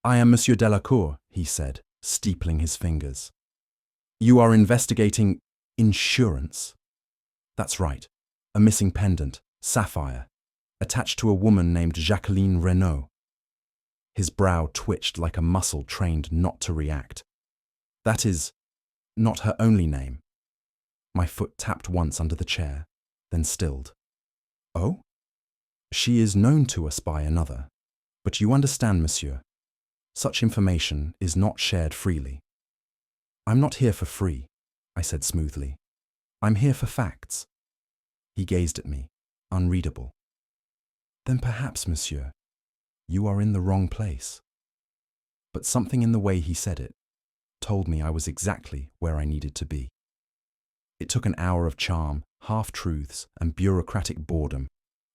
[SPEAKER 1] "I am Monsieur Delacour," he said, steepling his fingers. "You are investigating insurance?" "That's right. A missing pendant, sapphire, attached to a woman named Jacqueline Renaud." His brow twitched like a muscle trained not to react. "That is not her only name. My foot tapped once under the chair, then stilled. Oh? She is known to us by another. But you understand, monsieur, such information is not shared freely. I'm not here for free, I said smoothly. I'm here for facts. He gazed at me, unreadable. Then perhaps, monsieur, you are in the wrong place. But something in the way he said it told me I was exactly where I needed to be. It took an hour of charm, half-truths, and bureaucratic boredom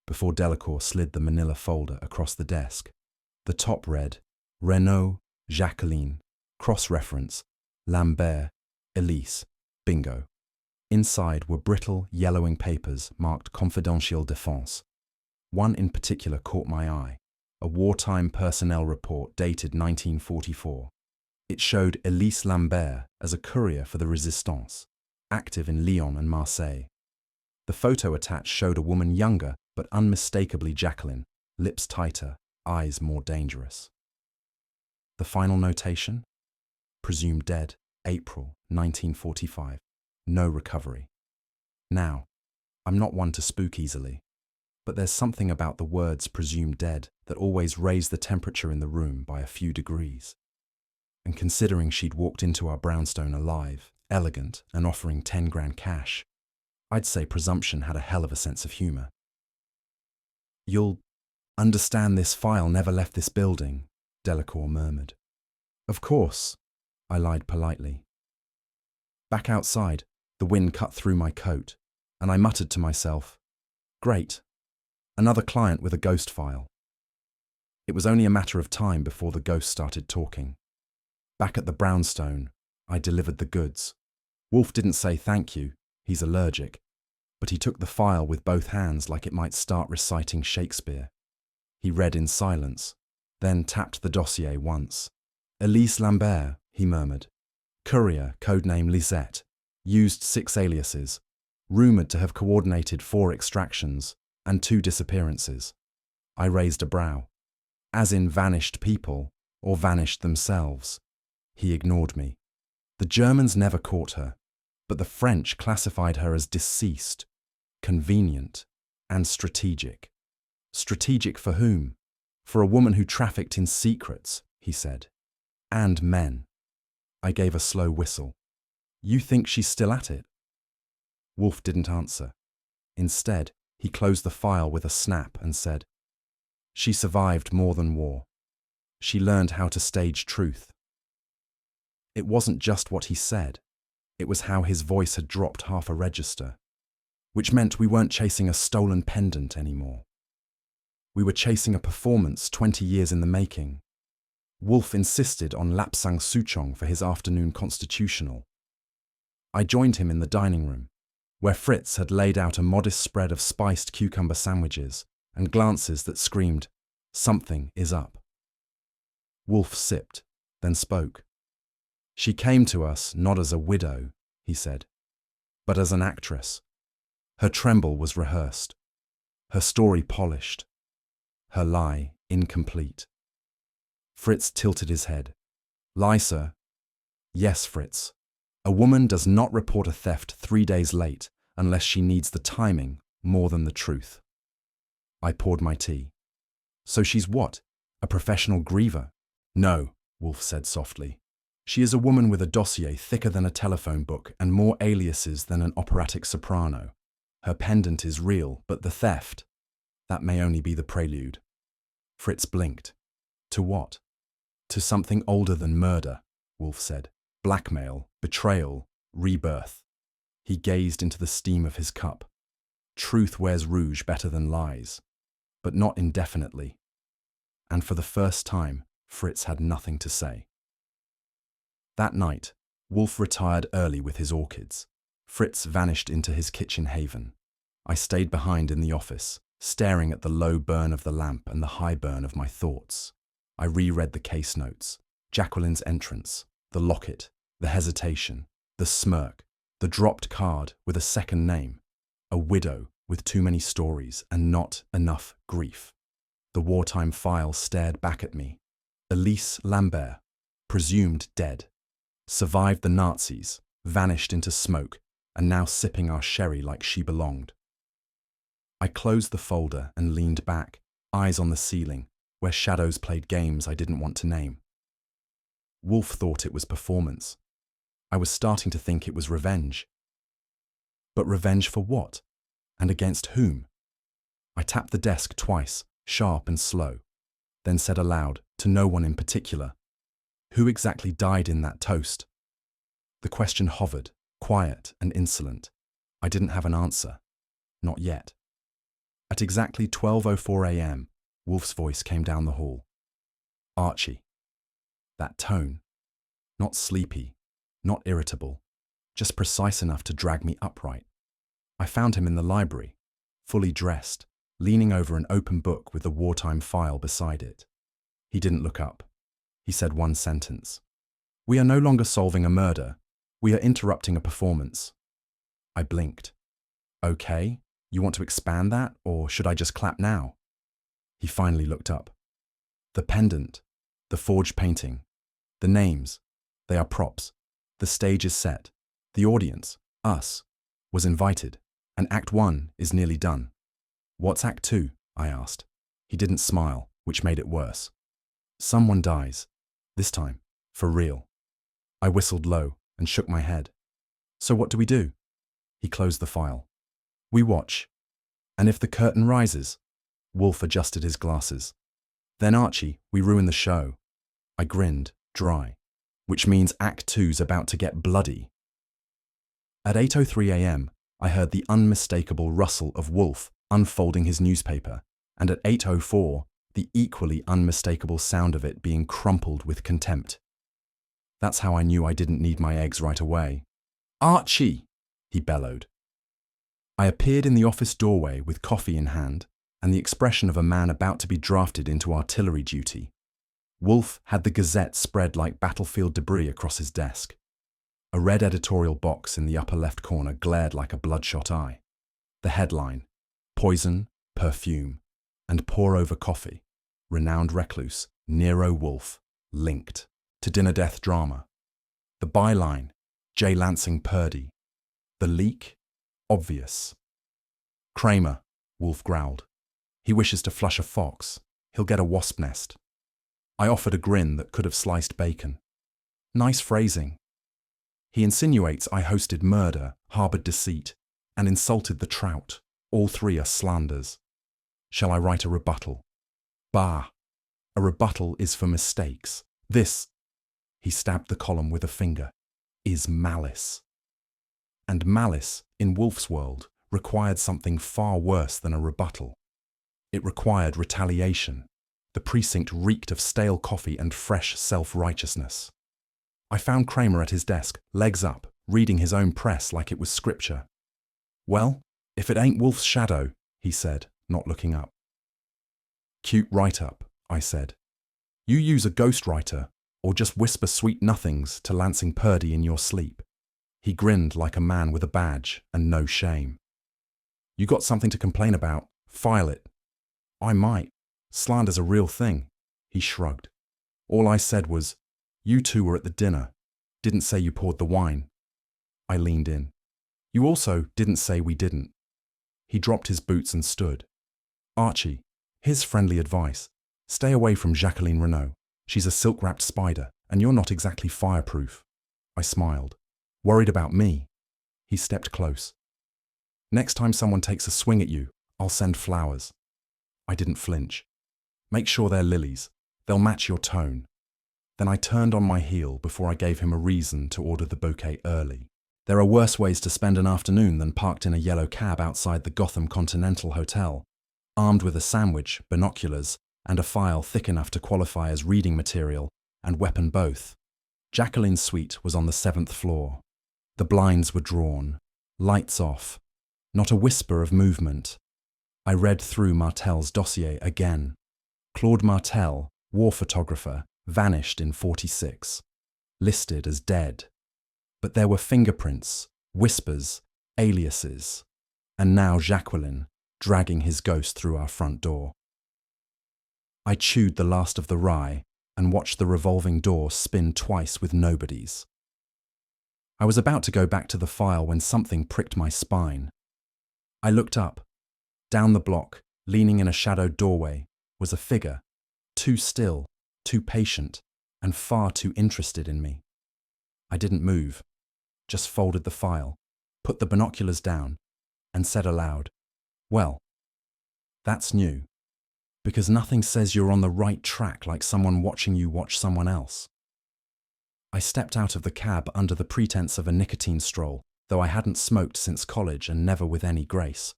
[SPEAKER 1] before Delacour slid the manila folder across the desk. The top read, Renaud, Jacqueline, cross-reference, Lambert, Elise, bingo. Inside were brittle, yellowing papers marked Confidentiel Défense. One in particular caught my eye, a wartime personnel report dated 1944. It showed Elise Lambert as a courier for the Resistance, active in Lyon and Marseille. The photo attached showed a woman younger but unmistakably Jacqueline, lips tighter, eyes more dangerous. The final notation? Presumed dead, April 1945. No recovery. Now, I'm not one to spook easily, but there's something about the words presumed dead that always raise the temperature in the room by a few degrees. And considering she'd walked into our brownstone alive, elegant, and offering 10 grand cash, I'd say presumption had a hell of a sense of humour. You'll understand this file never left this building, Delacour murmured. Of course, I lied politely. Back outside, the wind cut through my coat, and I muttered to myself, great, another client with a ghost file. It was only a matter of time before the ghost started talking. Back at the brownstone, I delivered the goods. Wolfe didn't say thank you, he's allergic, but he took the file with both hands like it might start reciting Shakespeare. He read in silence, then tapped the dossier once. Elise Lambert, he murmured. Courier, codename Lisette, used 6 aliases, rumoured to have coordinated 4 extractions and 2 disappearances. I raised a brow. As in vanished people, or vanished themselves. He ignored me. The Germans never caught her, but the French classified her as deceased, convenient, and strategic. Strategic for whom? For a woman who trafficked in secrets, he said. And men. I gave a slow whistle. You think she's still at it? Wolfe didn't answer. Instead, he closed the file with a snap and said, She survived more than war. She learned how to stage truth. It wasn't just what he said. It was how his voice had dropped half a register, which meant we weren't chasing a stolen pendant anymore. We were chasing a performance 20 years in the making. Wolfe insisted on lapsang souchong for his afternoon constitutional. I joined him in the dining room, where Fritz had laid out a modest spread of spiced cucumber sandwiches and glances that screamed, something is up. Wolfe sipped, then spoke. She came to us not as a widow, he said, but as an actress. Her tremble was rehearsed, her story polished, her lie incomplete. Fritz tilted his head. Lie, sir? Yes, Fritz. A woman does not report a theft 3 days late unless she needs the timing more than the truth. I poured my tea. So she's what? A professional griever? No, Wolfe said softly. She is a woman with a dossier thicker than a telephone book and more aliases than an operatic soprano. Her pendant is real, but the theft, that may only be the prelude. Fritz blinked. To what? To something older than murder, Wolfe said. Blackmail, betrayal, rebirth. He gazed into the steam of his cup. Truth wears rouge better than lies, but not indefinitely. And for the first time, Fritz had nothing to say. That night, Wolfe retired early with his orchids. Fritz vanished into his kitchen haven. I stayed behind in the office, staring at the low burn of the lamp and the high burn of my thoughts. I reread the case notes, Jacqueline's entrance, the locket, the hesitation, the smirk, the dropped card with a second name, a widow with too many stories and not enough grief. The wartime file stared back at me. Elise Lambert, presumed dead. Survived the Nazis, vanished into smoke, and now sipping our sherry like she belonged. I closed the folder and leaned back, eyes on the ceiling, where shadows played games I didn't want to name. Wolfe thought it was performance. I was starting to think it was revenge. But revenge for what? And against whom? I tapped the desk twice, sharp and slow, then said aloud, to no one in particular, "Who exactly died in that toast?" The question hovered, quiet and insolent. I didn't have an answer. Not yet. At exactly 12:04 a.m., Wolfe's voice came down the hall. "Archie." That tone. Not sleepy, not irritable, just precise enough to drag me upright. I found him in the library, fully dressed, leaning over an open book with the wartime file beside it. He didn't look up. He said one sentence. "We are no longer solving a murder. We are interrupting a performance." I blinked. "Okay, you want to expand that, or should I just clap now?" He finally looked up. "The pendant, the forged painting, the names, they are props. The stage is set. The audience, us, was invited, and Act 1 is nearly done." "What's Act 2?" I asked. He didn't smile, which made it worse. "Someone dies. This time, for real." I whistled low and shook my head. "So what do we do?" He closed the file. "We watch. And if the curtain rises..." Wolfe adjusted his glasses. "Then, Archie, we ruin the show." I grinned, dry. "Which means Act 2's about to get bloody." At 8:03 a.m., I heard the unmistakable rustle of Wolfe unfolding his newspaper, and at 8:04, the equally unmistakable sound of it being crumpled with contempt. That's how I knew I didn't need my eggs right away. "Archie!" he bellowed. I appeared in the office doorway with coffee in hand and the expression of a man about to be drafted into artillery duty. Wolfe had the Gazette spread like battlefield debris across his desk. A red editorial box in the upper left corner glared like a bloodshot eye. The headline, "Poison, Perfume, and Pour-Over Coffee. Renowned recluse, Nero Wolfe, linked to dinner-death drama." The byline, "J. Lansing Purdy." The leak, obvious. "Kramer," Wolfe growled. "He wishes to flush a fox. He'll get a wasp nest." I offered a grin that could have sliced bacon. "Nice phrasing." "He insinuates I hosted murder, harbored deceit, and insulted the trout. All three are slanders. Shall I write a rebuttal?" "Bah! A rebuttal is for mistakes. This," he stabbed the column with a finger, "is malice." And malice, in Wolfe's world, required something far worse than a rebuttal. It required retaliation. The precinct reeked of stale coffee and fresh self-righteousness. I found Kramer at his desk, legs up, reading his own press like it was scripture. "Well, if it ain't Wolfe's shadow," he said, not looking up. "Cute write-up," I said. "You use a ghostwriter, or just whisper sweet nothings to Lansing Purdy in your sleep." He grinned like a man with a badge and no shame. "You got something to complain about? File it." "I might. Slander's a real thing." He shrugged. "All I said was, you two were at the dinner. Didn't say you poured the wine." I leaned in. "You also didn't say we didn't." He dropped his boots and stood. "Archie, here's friendly advice. Stay away from Jacqueline Renaud. She's a silk-wrapped spider, and you're not exactly fireproof." I smiled. "Worried about me?" He stepped close. "Next time someone takes a swing at you, I'll send flowers." I didn't flinch. "Make sure they're lilies. They'll match your tone." Then I turned on my heel before I gave him a reason to order the bouquet early. There are worse ways to spend an afternoon than parked in a yellow cab outside the Gotham Continental Hotel, armed with a sandwich, binoculars, and a file thick enough to qualify as reading material, and weapon both. Jacqueline's suite was on the 7th floor. The blinds were drawn, lights off, not a whisper of movement. I read through Martel's dossier again. Claude Martel, war photographer, vanished in 46, listed as dead. But there were fingerprints, whispers, aliases, and now Jacqueline, dragging his ghost through our front door. I chewed the last of the rye and watched the revolving door spin twice with nobodies. I was about to go back to the file when something pricked my spine. I looked up. Down the block, leaning in a shadowed doorway, was a figure, too still, too patient, and far too interested in me. I didn't move, just folded the file, put the binoculars down, and said aloud, "Well, that's new, because nothing says you're on the right track like someone watching you watch someone else." I stepped out of the cab under the pretense of a nicotine stroll, though I hadn't smoked since college and never with any grace.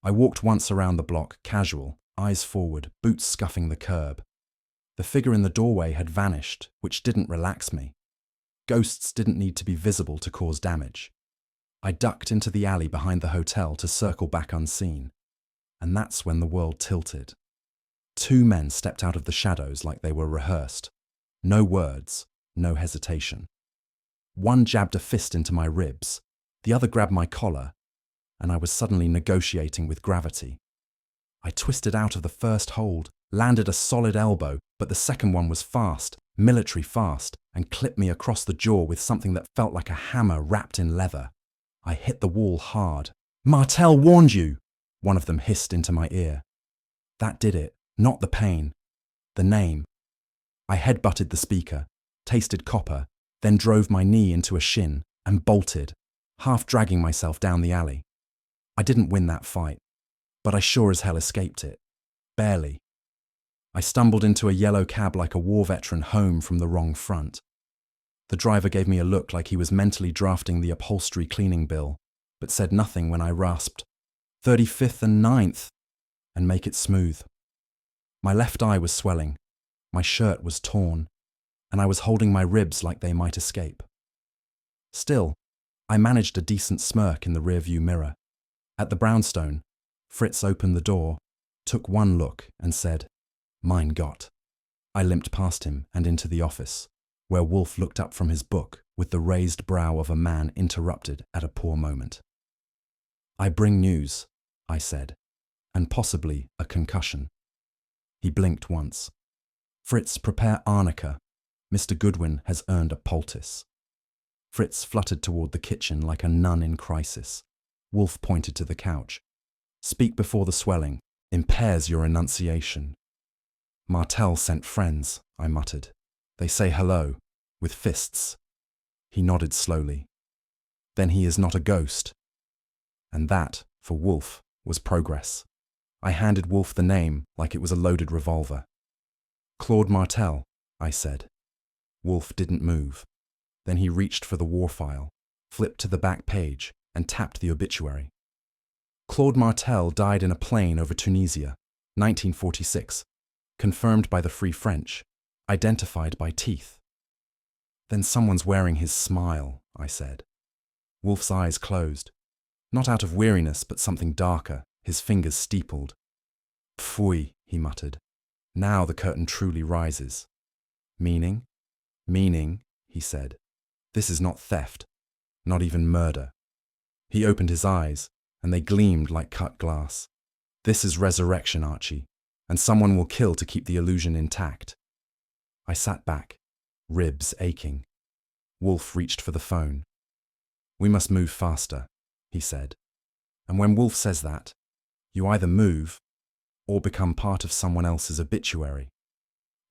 [SPEAKER 1] I walked once around the block, casual, eyes forward, boots scuffing the curb. The figure in the doorway had vanished, which didn't relax me. Ghosts didn't need to be visible to cause damage. I ducked into the alley behind the hotel to circle back unseen. And that's when the world tilted. Two men stepped out of the shadows like they were rehearsed. No words, no hesitation. One jabbed a fist into my ribs, the other grabbed my collar, and I was suddenly negotiating with gravity. I twisted out of the first hold, landed a solid elbow, but the second one was fast, military fast, and clipped me across the jaw with something that felt like a hammer wrapped in leather. I hit the wall hard. "Martel warned you!" one of them hissed into my ear. That did it, not the pain. The name. I headbutted the speaker, tasted copper, then drove my knee into a shin and bolted, half dragging myself down the alley. I didn't win that fight, but I sure as hell escaped it. Barely. I stumbled into a yellow cab like a war veteran home from the wrong front. The driver gave me a look like he was mentally drafting the upholstery cleaning bill, but said nothing when I rasped, "35th and 9th, and make it smooth." My left eye was swelling, my shirt was torn, and I was holding my ribs like they might escape. Still, I managed a decent smirk in the rearview mirror. At the brownstone, Fritz opened the door, took one look, and said, "Mein Gott." I limped past him and into the office, where Wolfe looked up from his book with the raised brow of a man interrupted at a poor moment. "I bring news," I said, "and possibly a concussion." He blinked once. "Fritz, prepare arnica. Mr. Goodwin has earned a poultice." Fritz fluttered toward the kitchen like a nun in crisis. Wolfe pointed to the couch. "Speak before the swelling. Impairs your enunciation." "Martel sent friends," I muttered. "They say hello, with fists." He nodded slowly. "Then he is not a ghost." And that, for Wolfe, was progress. I handed Wolfe the name like it was a loaded revolver. "Claude Martel," I said. Wolfe didn't move. Then he reached for the war file, flipped to the back page, and tapped the obituary. "Claude Martel died in a plane over Tunisia, 1946, confirmed by the Free French, identified by teeth." "Then someone's wearing his smile," I said. Wolfe's eyes closed. Not out of weariness, but something darker, his fingers steepled. "Pfui," he muttered. "Now the curtain truly rises." "Meaning?" "Meaning," he said. "This is not theft, not even murder." He opened his eyes, and they gleamed like cut glass. "This is resurrection, Archie, and someone will kill to keep the illusion intact." I sat back, ribs aching. Wolfe reached for the phone. "We must move faster," he said. And when Wolfe says that, you either move or become part of someone else's obituary.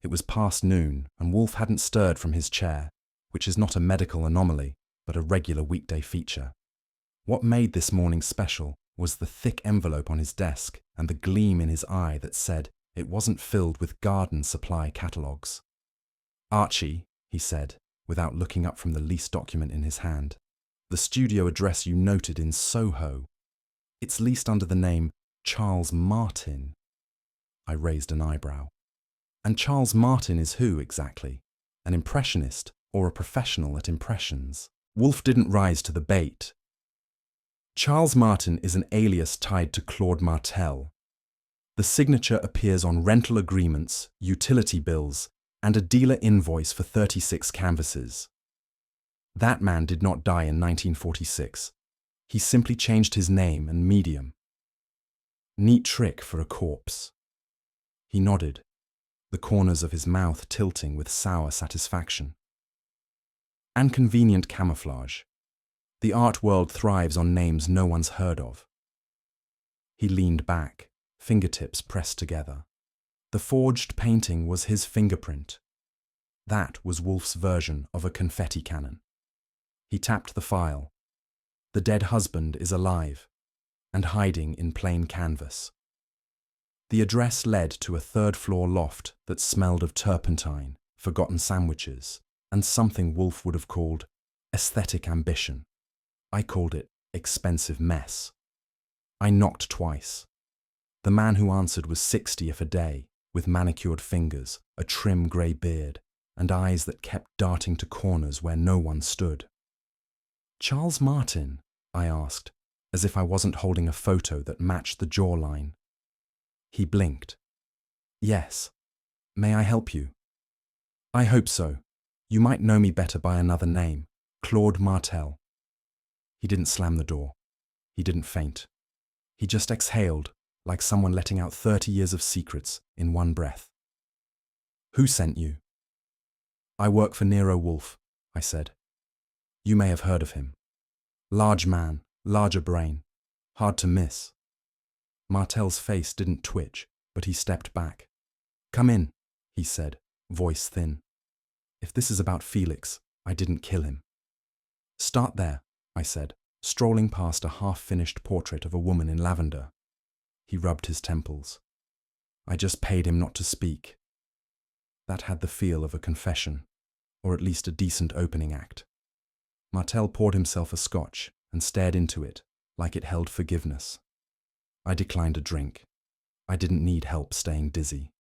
[SPEAKER 1] It was past noon, and Wolfe hadn't stirred from his chair, which is not a medical anomaly, but a regular weekday feature. What made this morning special was the thick envelope on his desk and the gleam in his eye that said it wasn't filled with garden supply catalogues. "Archie," he said, without looking up from the lease document in his hand, "the studio address you noted in Soho. It's leased under the name Charles Martin." I raised an eyebrow. "And Charles Martin is who, exactly? An impressionist or a professional at impressions?" Wolfe didn't rise to the bait. "Charles Martin is an alias tied to Claude Martel. The signature appears on rental agreements, utility bills, and a dealer invoice for 36 canvases. That man did not die in 1946. He simply changed his name and medium. Neat trick for a corpse." He nodded, the corners of his mouth tilting with sour satisfaction. And convenient camouflage. The art world thrives on names no one's heard of. He leaned back, fingertips pressed together. The forged painting was his fingerprint. That was Wolfe's version of a confetti cannon. He tapped the file. The dead husband is alive and hiding in plain canvas. The address led to a third-floor loft that smelled of turpentine, forgotten sandwiches, and something Wolfe would have called aesthetic ambition. I called it expensive mess. I knocked twice. The man who answered was 60 if a day, with manicured fingers, a trim grey beard, and eyes that kept darting to corners where no one stood. "Charles Martin?" I asked, as if I wasn't holding a photo that matched the jawline. He blinked. "Yes. May I help you?" "I hope so. You might know me better by another name, Claude Martel." He didn't slam the door. He didn't faint. He just exhaled, like someone letting out 30 years of secrets in one breath. "Who sent you?" "I work for Nero Wolfe," I said. "You may have heard of him. Large man, larger brain, hard to miss." Martel's face didn't twitch, but he stepped back. "Come in," he said, voice thin. "If this is about Felix, I didn't kill him." "Start there," I said, strolling past a half-finished portrait of a woman in lavender. He rubbed his temples. "I just paid him not to speak." That had the feel of a confession, or at least a decent opening act. Martel poured himself a scotch and stared into it like it held forgiveness. I declined a drink. I didn't need help staying dizzy.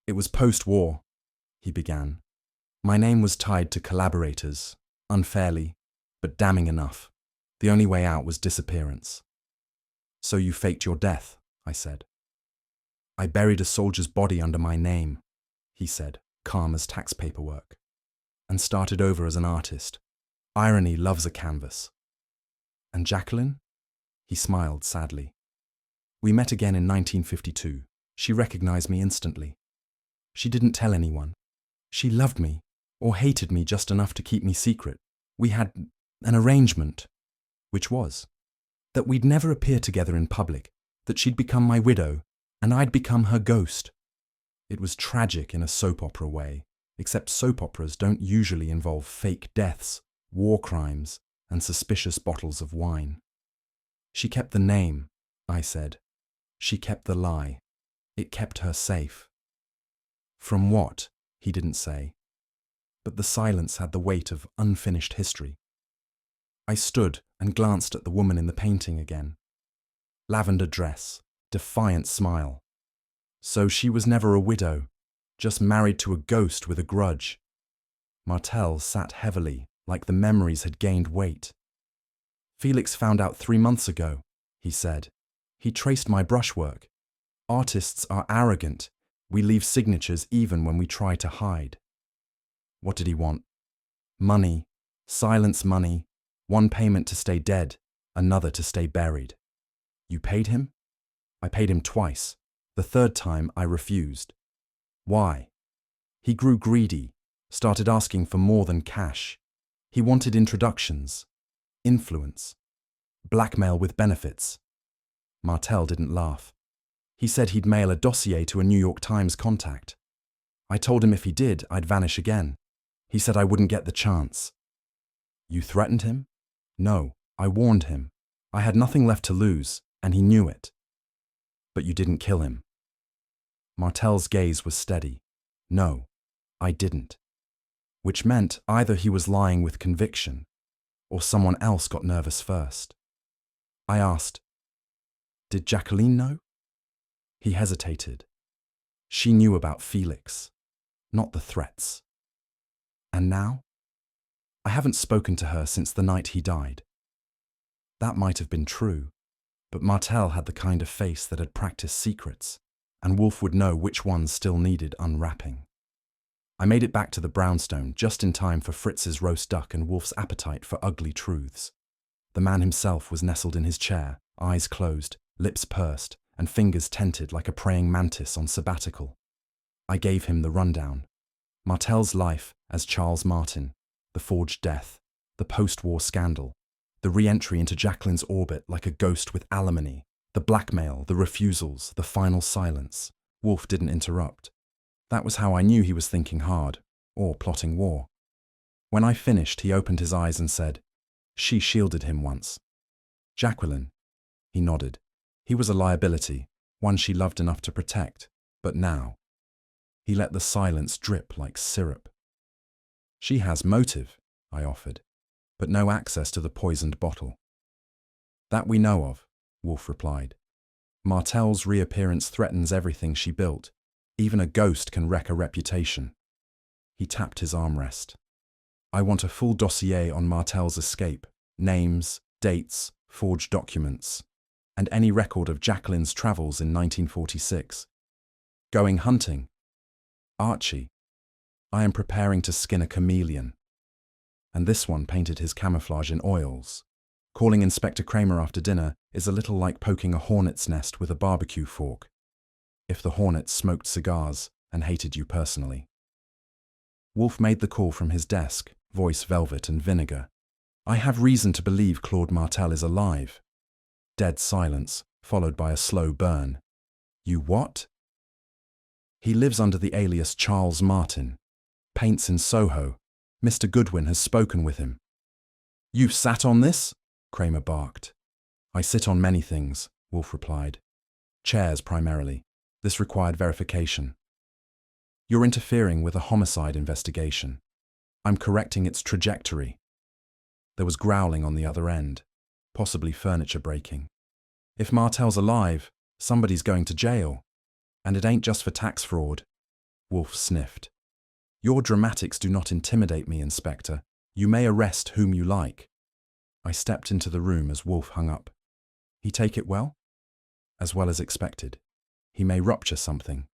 [SPEAKER 1] "It was post-war," he began. "My name was tied to collaborators, unfairly, but damning enough. The only way out was disappearance." "So you faked your death," I said. "I buried a soldier's body under my name," he said, calm as tax paperwork, "and started over as an artist. Irony loves a canvas." "And Jacqueline?" He smiled sadly. "We met again in 1952. She recognized me instantly. She didn't tell anyone. She loved me, or hated me just enough to keep me secret. We had an arrangement, which was that we'd never appear together in public, that she'd become my widow, and I'd become her ghost. It was tragic in a soap opera way, except soap operas don't usually involve fake deaths, war crimes, and suspicious bottles of wine." "She kept the name," I said. "She kept the lie. It kept her safe." "From what?" he didn't say. But the silence had the weight of unfinished history. I stood and glanced at the woman in the painting again. Lavender dress, defiant smile. So she was never a widow, just married to a ghost with a grudge. Martel sat heavily, like the memories had gained weight. "Felix found out 3 months ago," he said. "He traced my brushwork. Artists are arrogant. We leave signatures even when we try to hide." "What did he want?" "Money. Silence money. One payment to stay dead, another to stay buried." "You paid him?" "I paid him twice. The third time I refused." "Why?" "He grew greedy, started asking for more than cash. He wanted introductions, influence, blackmail with benefits." Martel didn't laugh. He said he'd mail a dossier to a New York Times contact. I told him if he did, I'd vanish again. He said I wouldn't get the chance. "You threatened him?" "No, I warned him. I had nothing left to lose, and he knew it." "But you didn't kill him?" Martel's gaze was steady. "No, I didn't." Which meant either he was lying with conviction, or someone else got nervous first. I asked, "Did Jacqueline know?" He hesitated. She knew about Felix, not the threats. "And now?" "I haven't spoken to her since the night he died." That might have been true, but Martel had the kind of face that had practiced secrets, and Wolfe would know which ones still needed unwrapping. I made it back to the brownstone just in time for Fritz's roast duck and Wolfe's appetite for ugly truths. The man himself was nestled in his chair, eyes closed, lips pursed, and fingers tented like a praying mantis on sabbatical. I gave him the rundown. Martel's life as Charles Martin, The forged death, the post-war scandal, the re-entry into Jacqueline's orbit like a ghost with alimony, the blackmail, the refusals, the final silence. Wolfe didn't interrupt. That was how I knew he was thinking hard, or plotting war. When I finished, he opened his eyes and said, "She shielded him once." Jacqueline. He nodded. He was a liability, one she loved enough to protect, but now. He let the silence drip like syrup. "She has motive," I offered, "but no access to the poisoned bottle." "That we know of," Wolfe replied. "Martel's reappearance threatens everything she built. Even a ghost can wreck a reputation." He tapped his armrest. "I want a full dossier on Martel's escape, names, dates, forged documents, and any record of Jacqueline's travels in 1946. Going hunting. Archie. I am preparing to skin a chameleon." And this one painted his camouflage in oils. Calling Inspector Kramer after dinner is a little like poking a hornet's nest with a barbecue fork, if the hornet smoked cigars and hated you personally. Wolfe made the call from his desk, voice velvet and vinegar. "I have reason to believe Claude Martel is alive." Dead silence, followed by a slow burn. "You what?" "He lives under the alias Charles Martin. Paints in Soho. Mr. Goodwin has spoken with him." "You've sat on this?" Kramer barked. "I sit on many things," Wolfe replied. "Chairs primarily. This required verification." "You're interfering with a homicide investigation. I'm correcting its trajectory." There was growling on the other end, possibly furniture breaking. "If Martel's alive, somebody's going to jail. And it ain't just for tax fraud." Wolfe sniffed. "Your dramatics do not intimidate me, Inspector. You may arrest whom you like." I stepped into the room as Wolfe hung up. "He take it well?" "As well as expected. He may rupture something."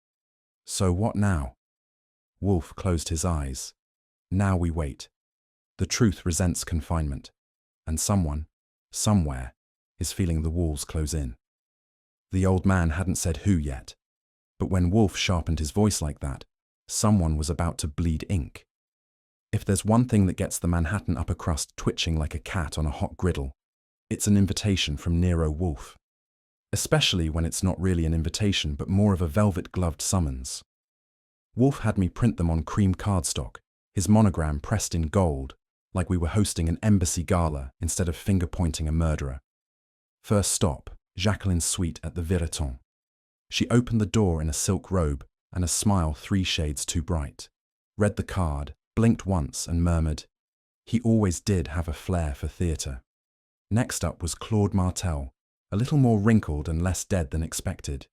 [SPEAKER 1] "So what now?" Wolfe closed his eyes. "Now we wait. The truth resents confinement. And someone, somewhere, is feeling the walls close in." The old man hadn't said who yet. But when Wolfe sharpened his voice like that, someone was about to bleed ink. If there's one thing that gets the Manhattan upper crust twitching like a cat on a hot griddle, it's an invitation from Nero Wolfe. Especially when it's not really an invitation but more of a velvet-gloved summons. Wolfe had me print them on cream cardstock, his monogram pressed in gold, like we were hosting an embassy gala instead of finger-pointing a murderer. First stop, Jacqueline's suite at the Viraton. She opened the door in a silk robe and a smile 3 shades too bright, read the card, blinked once and murmured, "He always did have a flair for theatre." Next up was Claude Martel, a little more wrinkled and less dead than expected.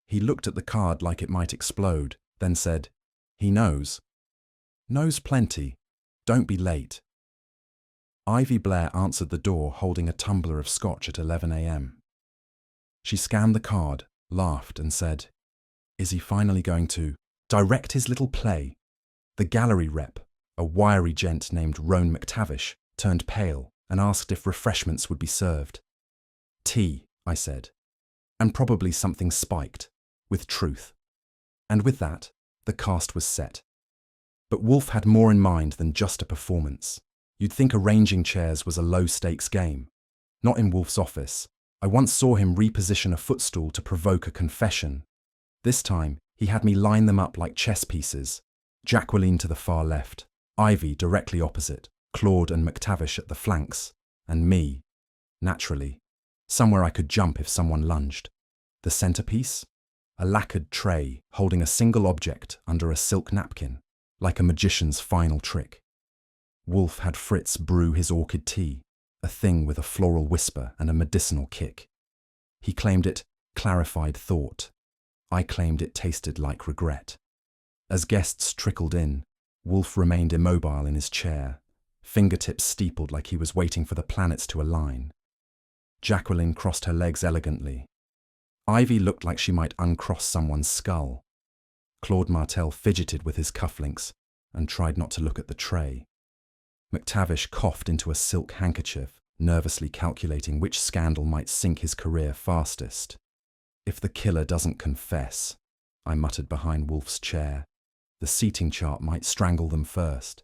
[SPEAKER 1] He looked at the card like it might explode, then said, "He knows." "Knows plenty. Don't be late." Ivy Blair answered the door holding a tumbler of scotch at 11 a.m. She scanned the card, laughed and said, "Is he finally going to direct his little play?" The gallery rep, a wiry gent named Roan McTavish, turned pale and asked if refreshments would be served. "Tea," I said, "and probably something spiked, with truth." And with that, the cast was set. But Wolfe had more in mind than just a performance. You'd think arranging chairs was a low-stakes game. Not in Wolfe's office. I once saw him reposition a footstool to provoke a confession. This time, he had me line them up like chess pieces. Jacqueline to the far left, Ivy directly opposite, Claude and McTavish at the flanks, and me, naturally, somewhere I could jump if someone lunged. The centerpiece? A lacquered tray holding a single object under a silk napkin, like a magician's final trick. Wolfe had Fritz brew his orchid tea, a thing with a floral whisper and a medicinal kick. He claimed it clarified thought. I claimed it tasted like regret. As guests trickled in, Wolfe remained immobile in his chair, fingertips steepled like he was waiting for the planets to align. Jacqueline crossed her legs elegantly. Ivy looked like she might uncross someone's skull. Claude Martel fidgeted with his cufflinks and tried not to look at the tray. McTavish coughed into a silk handkerchief, nervously calculating which scandal might sink his career fastest. "If the killer doesn't confess," I muttered behind Wolfe's chair, "the seating chart might strangle them first."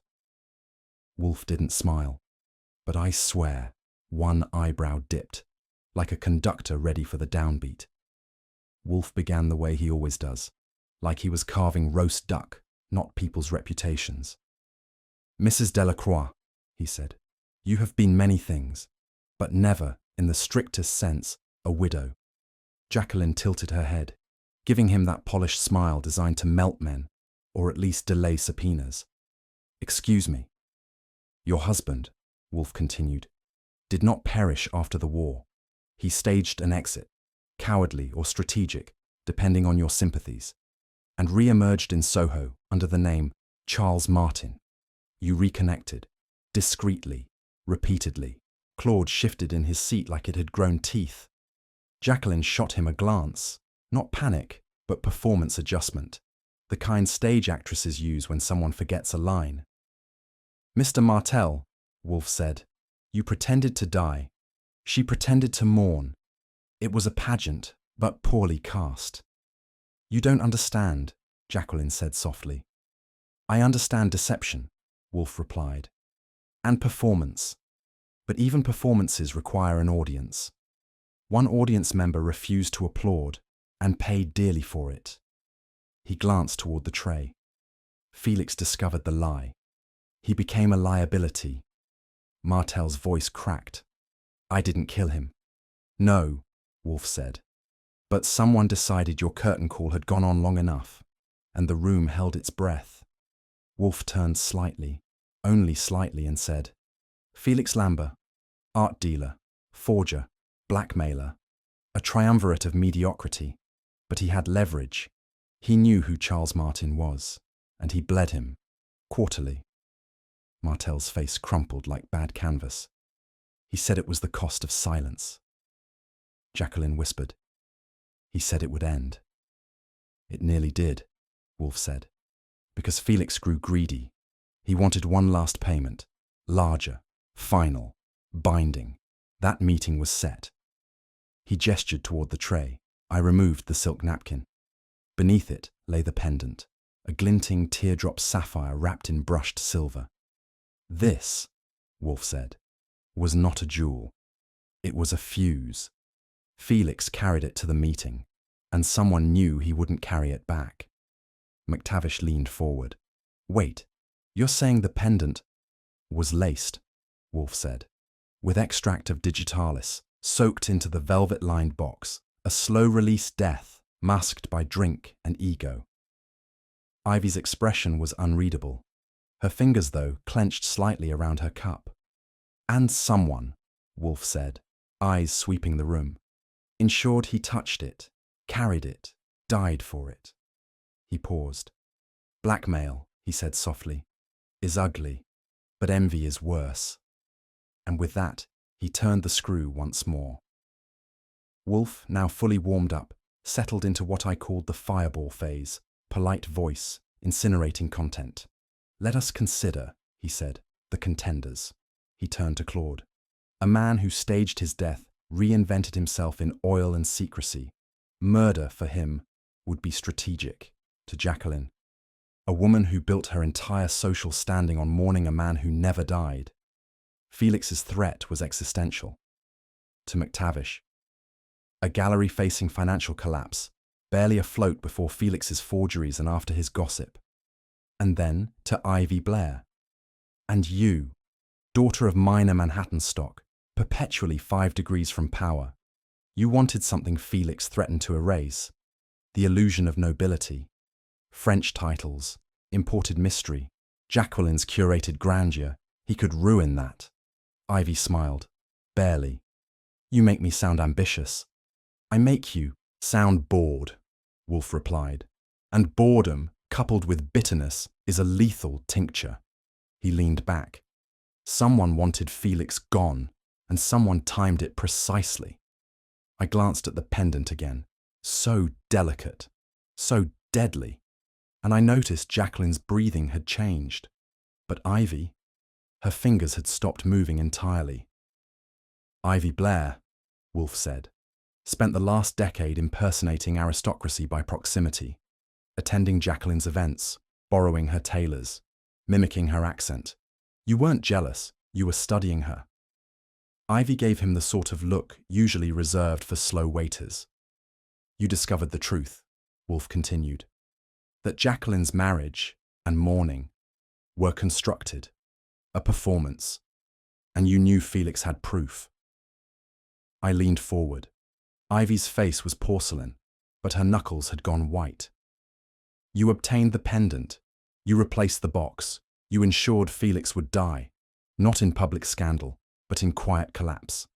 [SPEAKER 1] Wolfe didn't smile, but I swear, one eyebrow dipped, like a conductor ready for the downbeat. Wolfe began the way he always does, like he was carving roast duck, not people's reputations. "Mrs. Delacroix," he said, "you have been many things, but never, in the strictest sense, a widow." Jacqueline tilted her head, giving him that polished smile designed to melt men, or at least delay subpoenas. "Excuse me." "Your husband," Wolfe continued, "did not perish after the war. He staged an exit, cowardly or strategic, depending on your sympathies, and re-emerged in Soho under the name Charles Martin. You reconnected, discreetly, repeatedly." Claude shifted in his seat like it had grown teeth. Jacqueline shot him a glance, not panic, but performance adjustment, the kind stage actresses use when someone forgets a line. "Mr. Martel," Wolfe said, "you pretended to die. She pretended to mourn. It was a pageant, but poorly cast." "You don't understand," Jacqueline said softly. "I understand deception," Wolfe replied, "and performance. But even performances require an audience. One audience member refused to applaud and paid dearly for it." He glanced toward the tray. Felix discovered the lie. He became a liability. Martel's voice cracked. "I didn't kill him." "No," Wolfe said. "But someone decided your curtain call had gone on long enough, and the room held its breath." Wolfe turned slightly, only slightly, and said, "Felix Lambert, art dealer, forger, blackmailer, a triumvirate of mediocrity, but he had leverage. He knew who Charles Martin was, and he bled him, quarterly." Martel's face crumpled like bad canvas. "He said it was the cost of silence." Jacqueline whispered, "He said it would end." "It nearly did," Wolfe said, "because Felix grew greedy. He wanted one last payment, larger, final, binding. That meeting was set." He gestured toward the tray. I removed the silk napkin. Beneath it lay the pendant, a glinting teardrop sapphire wrapped in brushed silver. "This," Wolfe said, "was not a jewel. It was a fuse. Felix carried it to the meeting, and someone knew he wouldn't carry it back." McTavish leaned forward. "Wait, you're saying the pendant was laced," Wolfe said, "with extract of digitalis soaked into the velvet-lined box, a slow-release death masked by drink and ego." Ivy's expression was unreadable. Her fingers, though, clenched slightly around her cup. "And someone," Wolfe said, eyes sweeping the room, "ensured he touched it, carried it, died for it." He paused. "Blackmail," he said softly, "is ugly, but envy is worse." And with that, he turned the screw once more. Wolfe, now fully warmed up, settled into what I called the fireball phase, polite voice, incinerating content. "Let us consider," he said, "the contenders." He turned to Claude. "A man who staged his death reinvented himself in oil and secrecy. Murder, for him, would be strategic." To Jacqueline, "A woman who built her entire social standing on mourning a man who never died. Felix's threat was existential." To McTavish, "A gallery facing financial collapse, barely afloat before Felix's forgeries and after his gossip." And then to Ivy Blair, "And you, daughter of minor Manhattan stock, perpetually 5 degrees from power. You wanted something Felix threatened to erase. The illusion of nobility. French titles, imported mystery, Jacqueline's curated grandeur. He could ruin that." Ivy smiled. "Barely. You make me sound ambitious." "I make you sound bored," Wolfe replied. "And boredom, coupled with bitterness, is a lethal tincture." He leaned back. "Someone wanted Felix gone, and someone timed it precisely." I glanced at the pendant again. So delicate, so deadly. And I noticed Jacqueline's breathing had changed. But Ivy, her fingers had stopped moving entirely. "Ivy Blair," Wolfe said, "spent the last decade impersonating aristocracy by proximity, attending Jacqueline's events, borrowing her tailors, mimicking her accent. You weren't jealous, you were studying her. Ivy gave him the sort of look usually reserved for slow waiters. You discovered the truth, Wolfe continued, that Jacqueline's marriage and mourning were constructed, a performance, and you knew Felix had proof. I leaned forward. Ivy's face was porcelain, but her knuckles had gone white. You obtained the pendant, you replaced the box, you ensured Felix would die, not in public scandal, but in quiet collapse.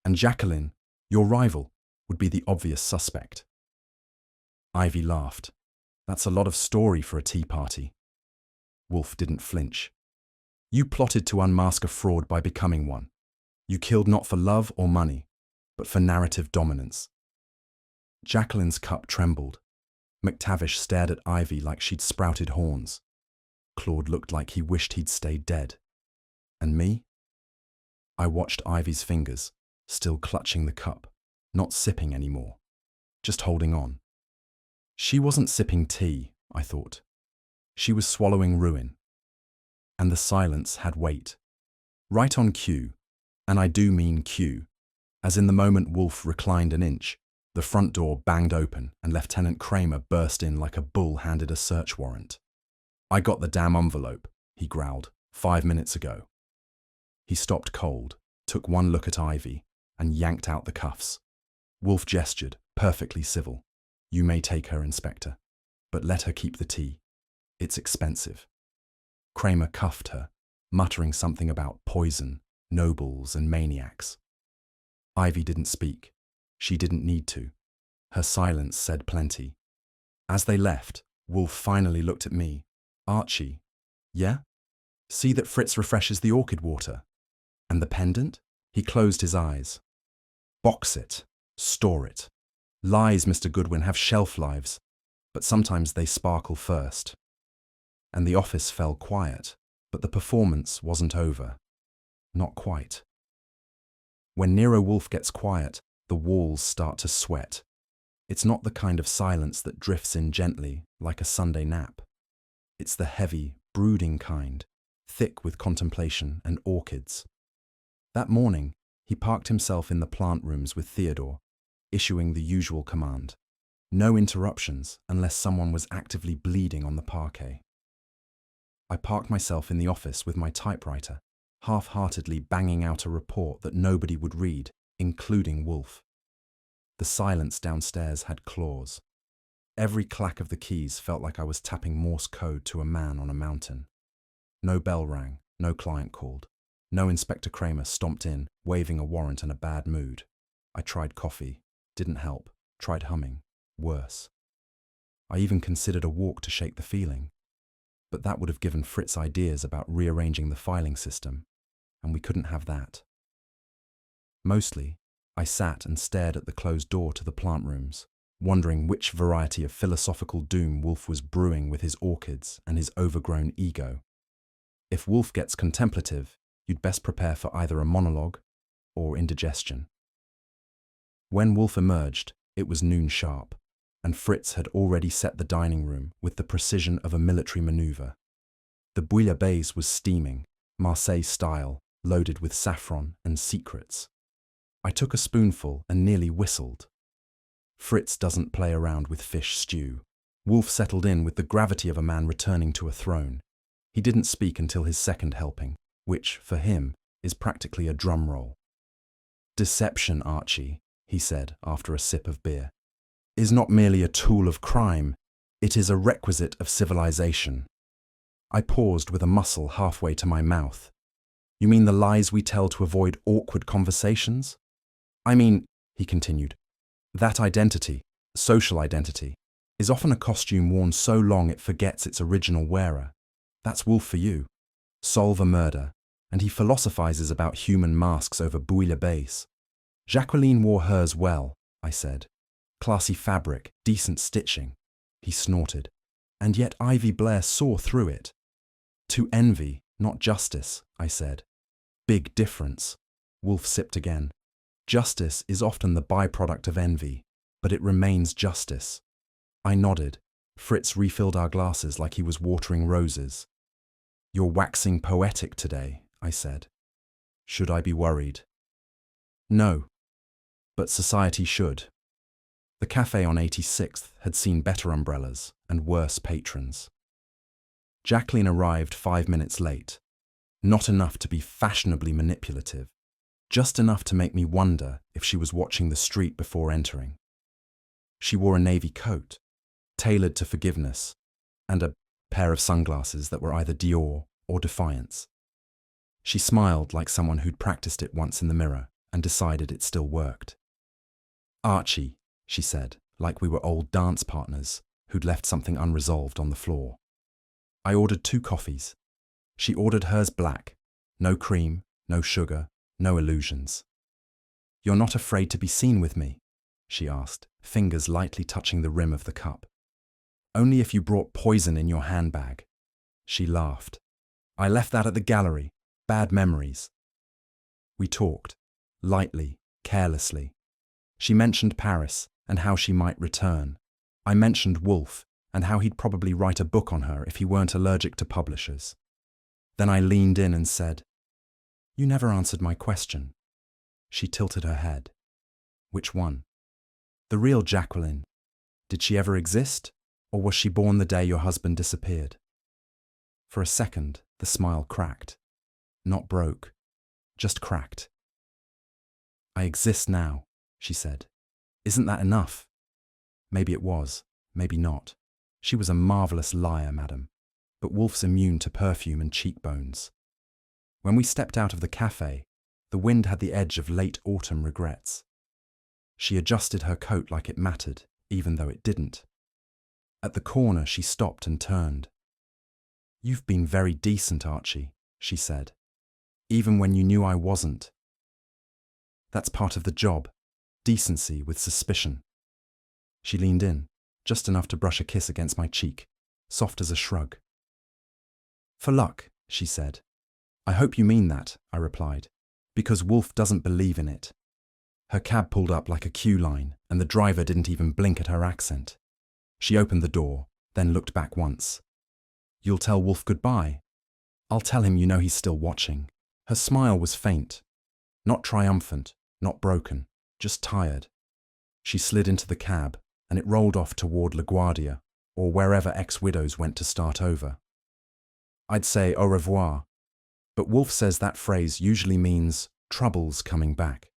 [SPEAKER 1] And Jacqueline, your rival, would be the obvious suspect. Ivy laughed. That's a lot of story for a tea party. Wolfe didn't flinch. You plotted to unmask a fraud by becoming one. You killed not for love or money, but for narrative dominance. Jacqueline's cup trembled. McTavish stared at Ivy like she'd sprouted horns. Claude looked like he wished he'd stayed dead. And me? I watched Ivy's fingers, still clutching the cup, not sipping anymore, just holding on. She wasn't sipping tea, I thought. She was swallowing ruin. And the silence had weight. Right on cue, and I do mean cue, as in the moment Wolfe reclined an inch, the front door banged open and Lieutenant Kramer burst in like a bull handed a search warrant. I got the damn envelope, he growled, 5 minutes ago. He stopped cold, took one look at Ivy, and yanked out the cuffs. Wolfe gestured, perfectly civil. You may take her, Inspector, but let her keep the tea. It's expensive. Kramer cuffed her, muttering something about poison, nobles, and maniacs. Ivy didn't speak. She didn't need to. Her silence said plenty. As they left, Wolfe finally looked at me. Archie, yeah? See that Fritz refreshes the orchid water. And the pendant? He closed his eyes. Box it. Store it. Lies, Mr. Goodwin, have shelf lives, but sometimes they sparkle first. And the office fell quiet, but the performance wasn't over. Not quite. When Nero Wolfe gets quiet, the walls start to sweat. It's not the kind of silence that drifts in gently, like a Sunday nap. It's the heavy, brooding kind, thick with contemplation and orchids. That morning, he parked himself in the plant rooms with Theodore, issuing the usual command. No interruptions unless someone was actively bleeding on the parquet. I parked myself in the office with my typewriter, half-heartedly banging out a report that nobody would read, including Wolfe. The silence downstairs had claws. Every clack of the keys felt like I was tapping Morse code to a man on a mountain. No bell rang, no client called. No Inspector Kramer stomped in, waving a warrant in a bad mood. I tried coffee, didn't help, tried humming, worse. I even considered a walk to shake the feeling. But that would have given Fritz ideas about rearranging the filing system, and we couldn't have that. Mostly, I sat and stared at the closed door to the plant rooms, wondering which variety of philosophical doom Wolfe was brewing with his orchids and his overgrown ego. If Wolfe gets contemplative, you'd best prepare for either a monologue or indigestion. When Wolfe emerged, it was noon sharp, and Fritz had already set the dining room with the precision of a military maneuver. The bouillabaisse was steaming, Marseille style, loaded with saffron and secrets. I took a spoonful and nearly whistled. Fritz doesn't play around with fish stew. Wolfe settled in with the gravity of a man returning to a throne. He didn't speak until his second helping, which, for him, is practically a drum roll. Deception, Archie, he said after a sip of beer, is not merely a tool of crime, it is a requisite of civilization. I paused with a muscle halfway to my mouth. You mean the lies we tell to avoid awkward conversations? I mean, he continued, that identity, social identity, is often a costume worn so long it forgets its original wearer. That's Wolfe for you. Solve a murder, and he philosophizes about human masks over bouillabaisse. Jacqueline wore hers well, I said. Classy fabric, decent stitching. He snorted. And yet Ivy Blair saw through it. To envy, not justice, I said. Big difference. Wolfe sipped again. Justice is often the byproduct of envy, but it remains justice. I nodded. Fritz refilled our glasses like he was watering roses. You're waxing poetic today, I said. Should I be worried? No, but society should. The cafe on 86th had seen better umbrellas and worse patrons. Jacqueline arrived 5 minutes late, not enough to be fashionably manipulative, just enough to make me wonder if she was watching the street before entering. She wore a navy coat, tailored to forgiveness, and a pair of sunglasses that were either Dior or Defiance. She smiled like someone who'd practiced it once in the mirror and decided it still worked. Archie, she said, like we were old dance partners who'd left something unresolved on the floor. I ordered 2 coffees. She ordered hers black, no cream, no sugar, no illusions. You're not afraid to be seen with me? She asked, fingers lightly touching the rim of the cup. Only if you brought poison in your handbag. She laughed. I left that at the gallery. Bad memories. We talked, lightly, carelessly. She mentioned Paris and how she might return. I mentioned Wolfe and how he'd probably write a book on her if he weren't allergic to publishers. Then I leaned in and said, You never answered my question. She tilted her head. Which one? The real Jacqueline. Did she ever exist, or was she born the day your husband disappeared? For a second, the smile cracked. Not broke, just cracked. I exist now, she said. Isn't that enough? Maybe it was, maybe not. She was a marvelous liar, madam, but Wolfe's immune to perfume and cheekbones. When we stepped out of the cafe, the wind had the edge of late autumn regrets. She adjusted her coat like it mattered, even though it didn't. At the corner, she stopped and turned. You've been very decent, Archie, she said, even when you knew I wasn't. That's part of the job, decency with suspicion. She leaned in, just enough to brush a kiss against my cheek, soft as a shrug. For luck, she said. I hope you mean that, I replied, because Wolfe doesn't believe in it. Her cab pulled up like a queue line, and the driver didn't even blink at her accent. She opened the door, then looked back once. You'll tell Wolfe goodbye? I'll tell him you know he's still watching. Her smile was faint, not triumphant, not broken, just tired. She slid into the cab, and it rolled off toward LaGuardia, or wherever ex-widows went to start over. I'd say au revoir, but Wolfe says that phrase usually means trouble's coming back.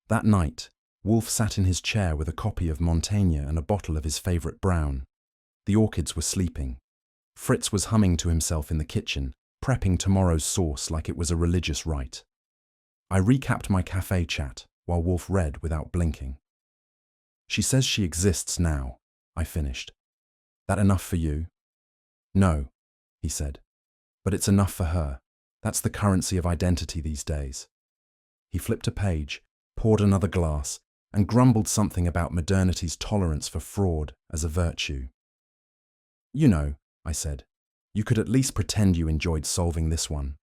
[SPEAKER 1] That night, Wolfe sat in his chair with a copy of Montaigne and a bottle of his favourite brown. The orchids were sleeping. Fritz was humming to himself in the kitchen, prepping tomorrow's sauce like it was a religious rite. I recapped my cafe chat while Wolfe read without blinking. She says she exists now, I finished. That enough for you? No, he said, but it's enough for her. That's the currency of identity these days. He flipped a page, poured another glass, and grumbled something about modernity's tolerance for fraud as a virtue. You know, I said, you could at least pretend you enjoyed solving this one.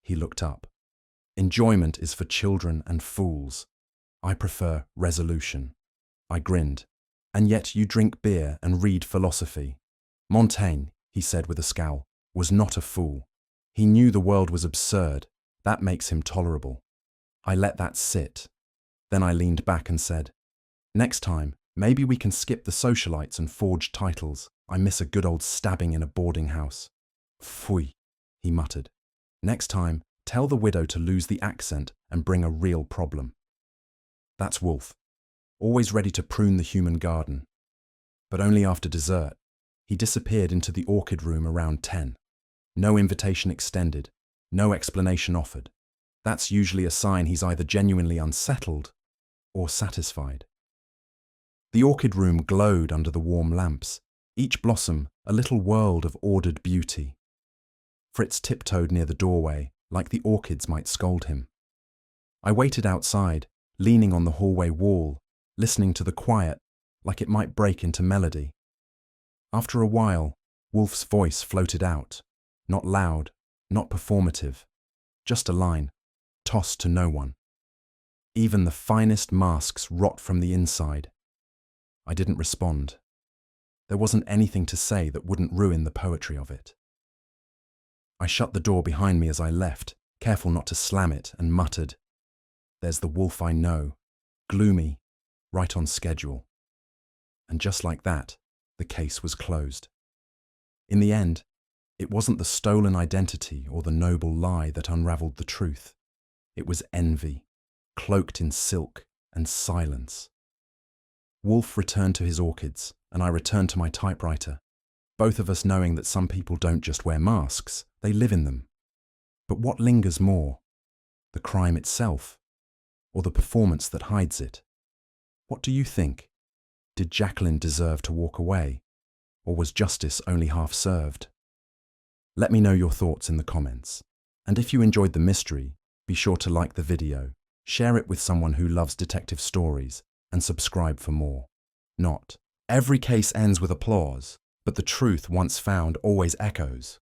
[SPEAKER 1] He looked up. Enjoyment is for children and fools. I prefer resolution. I grinned. And yet you drink beer and read philosophy. Montaigne, he said with a scowl, was not a fool. He knew the world was absurd. That makes him tolerable. I let that sit. Then I leaned back and said, Next time, maybe we can skip the socialites and forged titles. I miss a good old stabbing in a boarding house. Pfui, he muttered. Next time, tell the widow to lose the accent and bring a real problem. That's Wolfe. Always ready to prune the human garden. But only after dessert. He disappeared into the orchid room around 10. No invitation extended, no explanation offered. That's usually a sign he's either genuinely unsettled or satisfied. The orchid room glowed under the warm lamps, each blossom a little world of ordered beauty. Fritz tiptoed near the doorway, like the orchids might scold him. I waited outside, leaning on the hallway wall, listening to the quiet, like it might break into melody. After a while, Wolfe's voice floated out, not loud, not performative, just a line, tossed to no one. Even the finest masks rot from the inside. I didn't respond. There wasn't anything to say that wouldn't ruin the poetry of it. I shut the door behind me as I left, careful not to slam it, and muttered, "There's the Wolfe I know, gloomy, right on schedule." And just like that, the case was closed. In the end, it wasn't the stolen identity or the noble lie that unraveled the truth. It was envy, cloaked in silk and silence. Wolfe returned to his orchids, and I returned to my typewriter, both of us knowing that some people don't just wear masks, they live in them. But what lingers more? The crime itself, or the performance that hides it? What do you think? Did Jacqueline deserve to walk away, or was justice only half served? Let me know your thoughts in the comments. And if you enjoyed the mystery, be sure to like the video, share it with someone who loves detective stories, and subscribe for more. Not every case ends with applause, but the truth once found always echoes.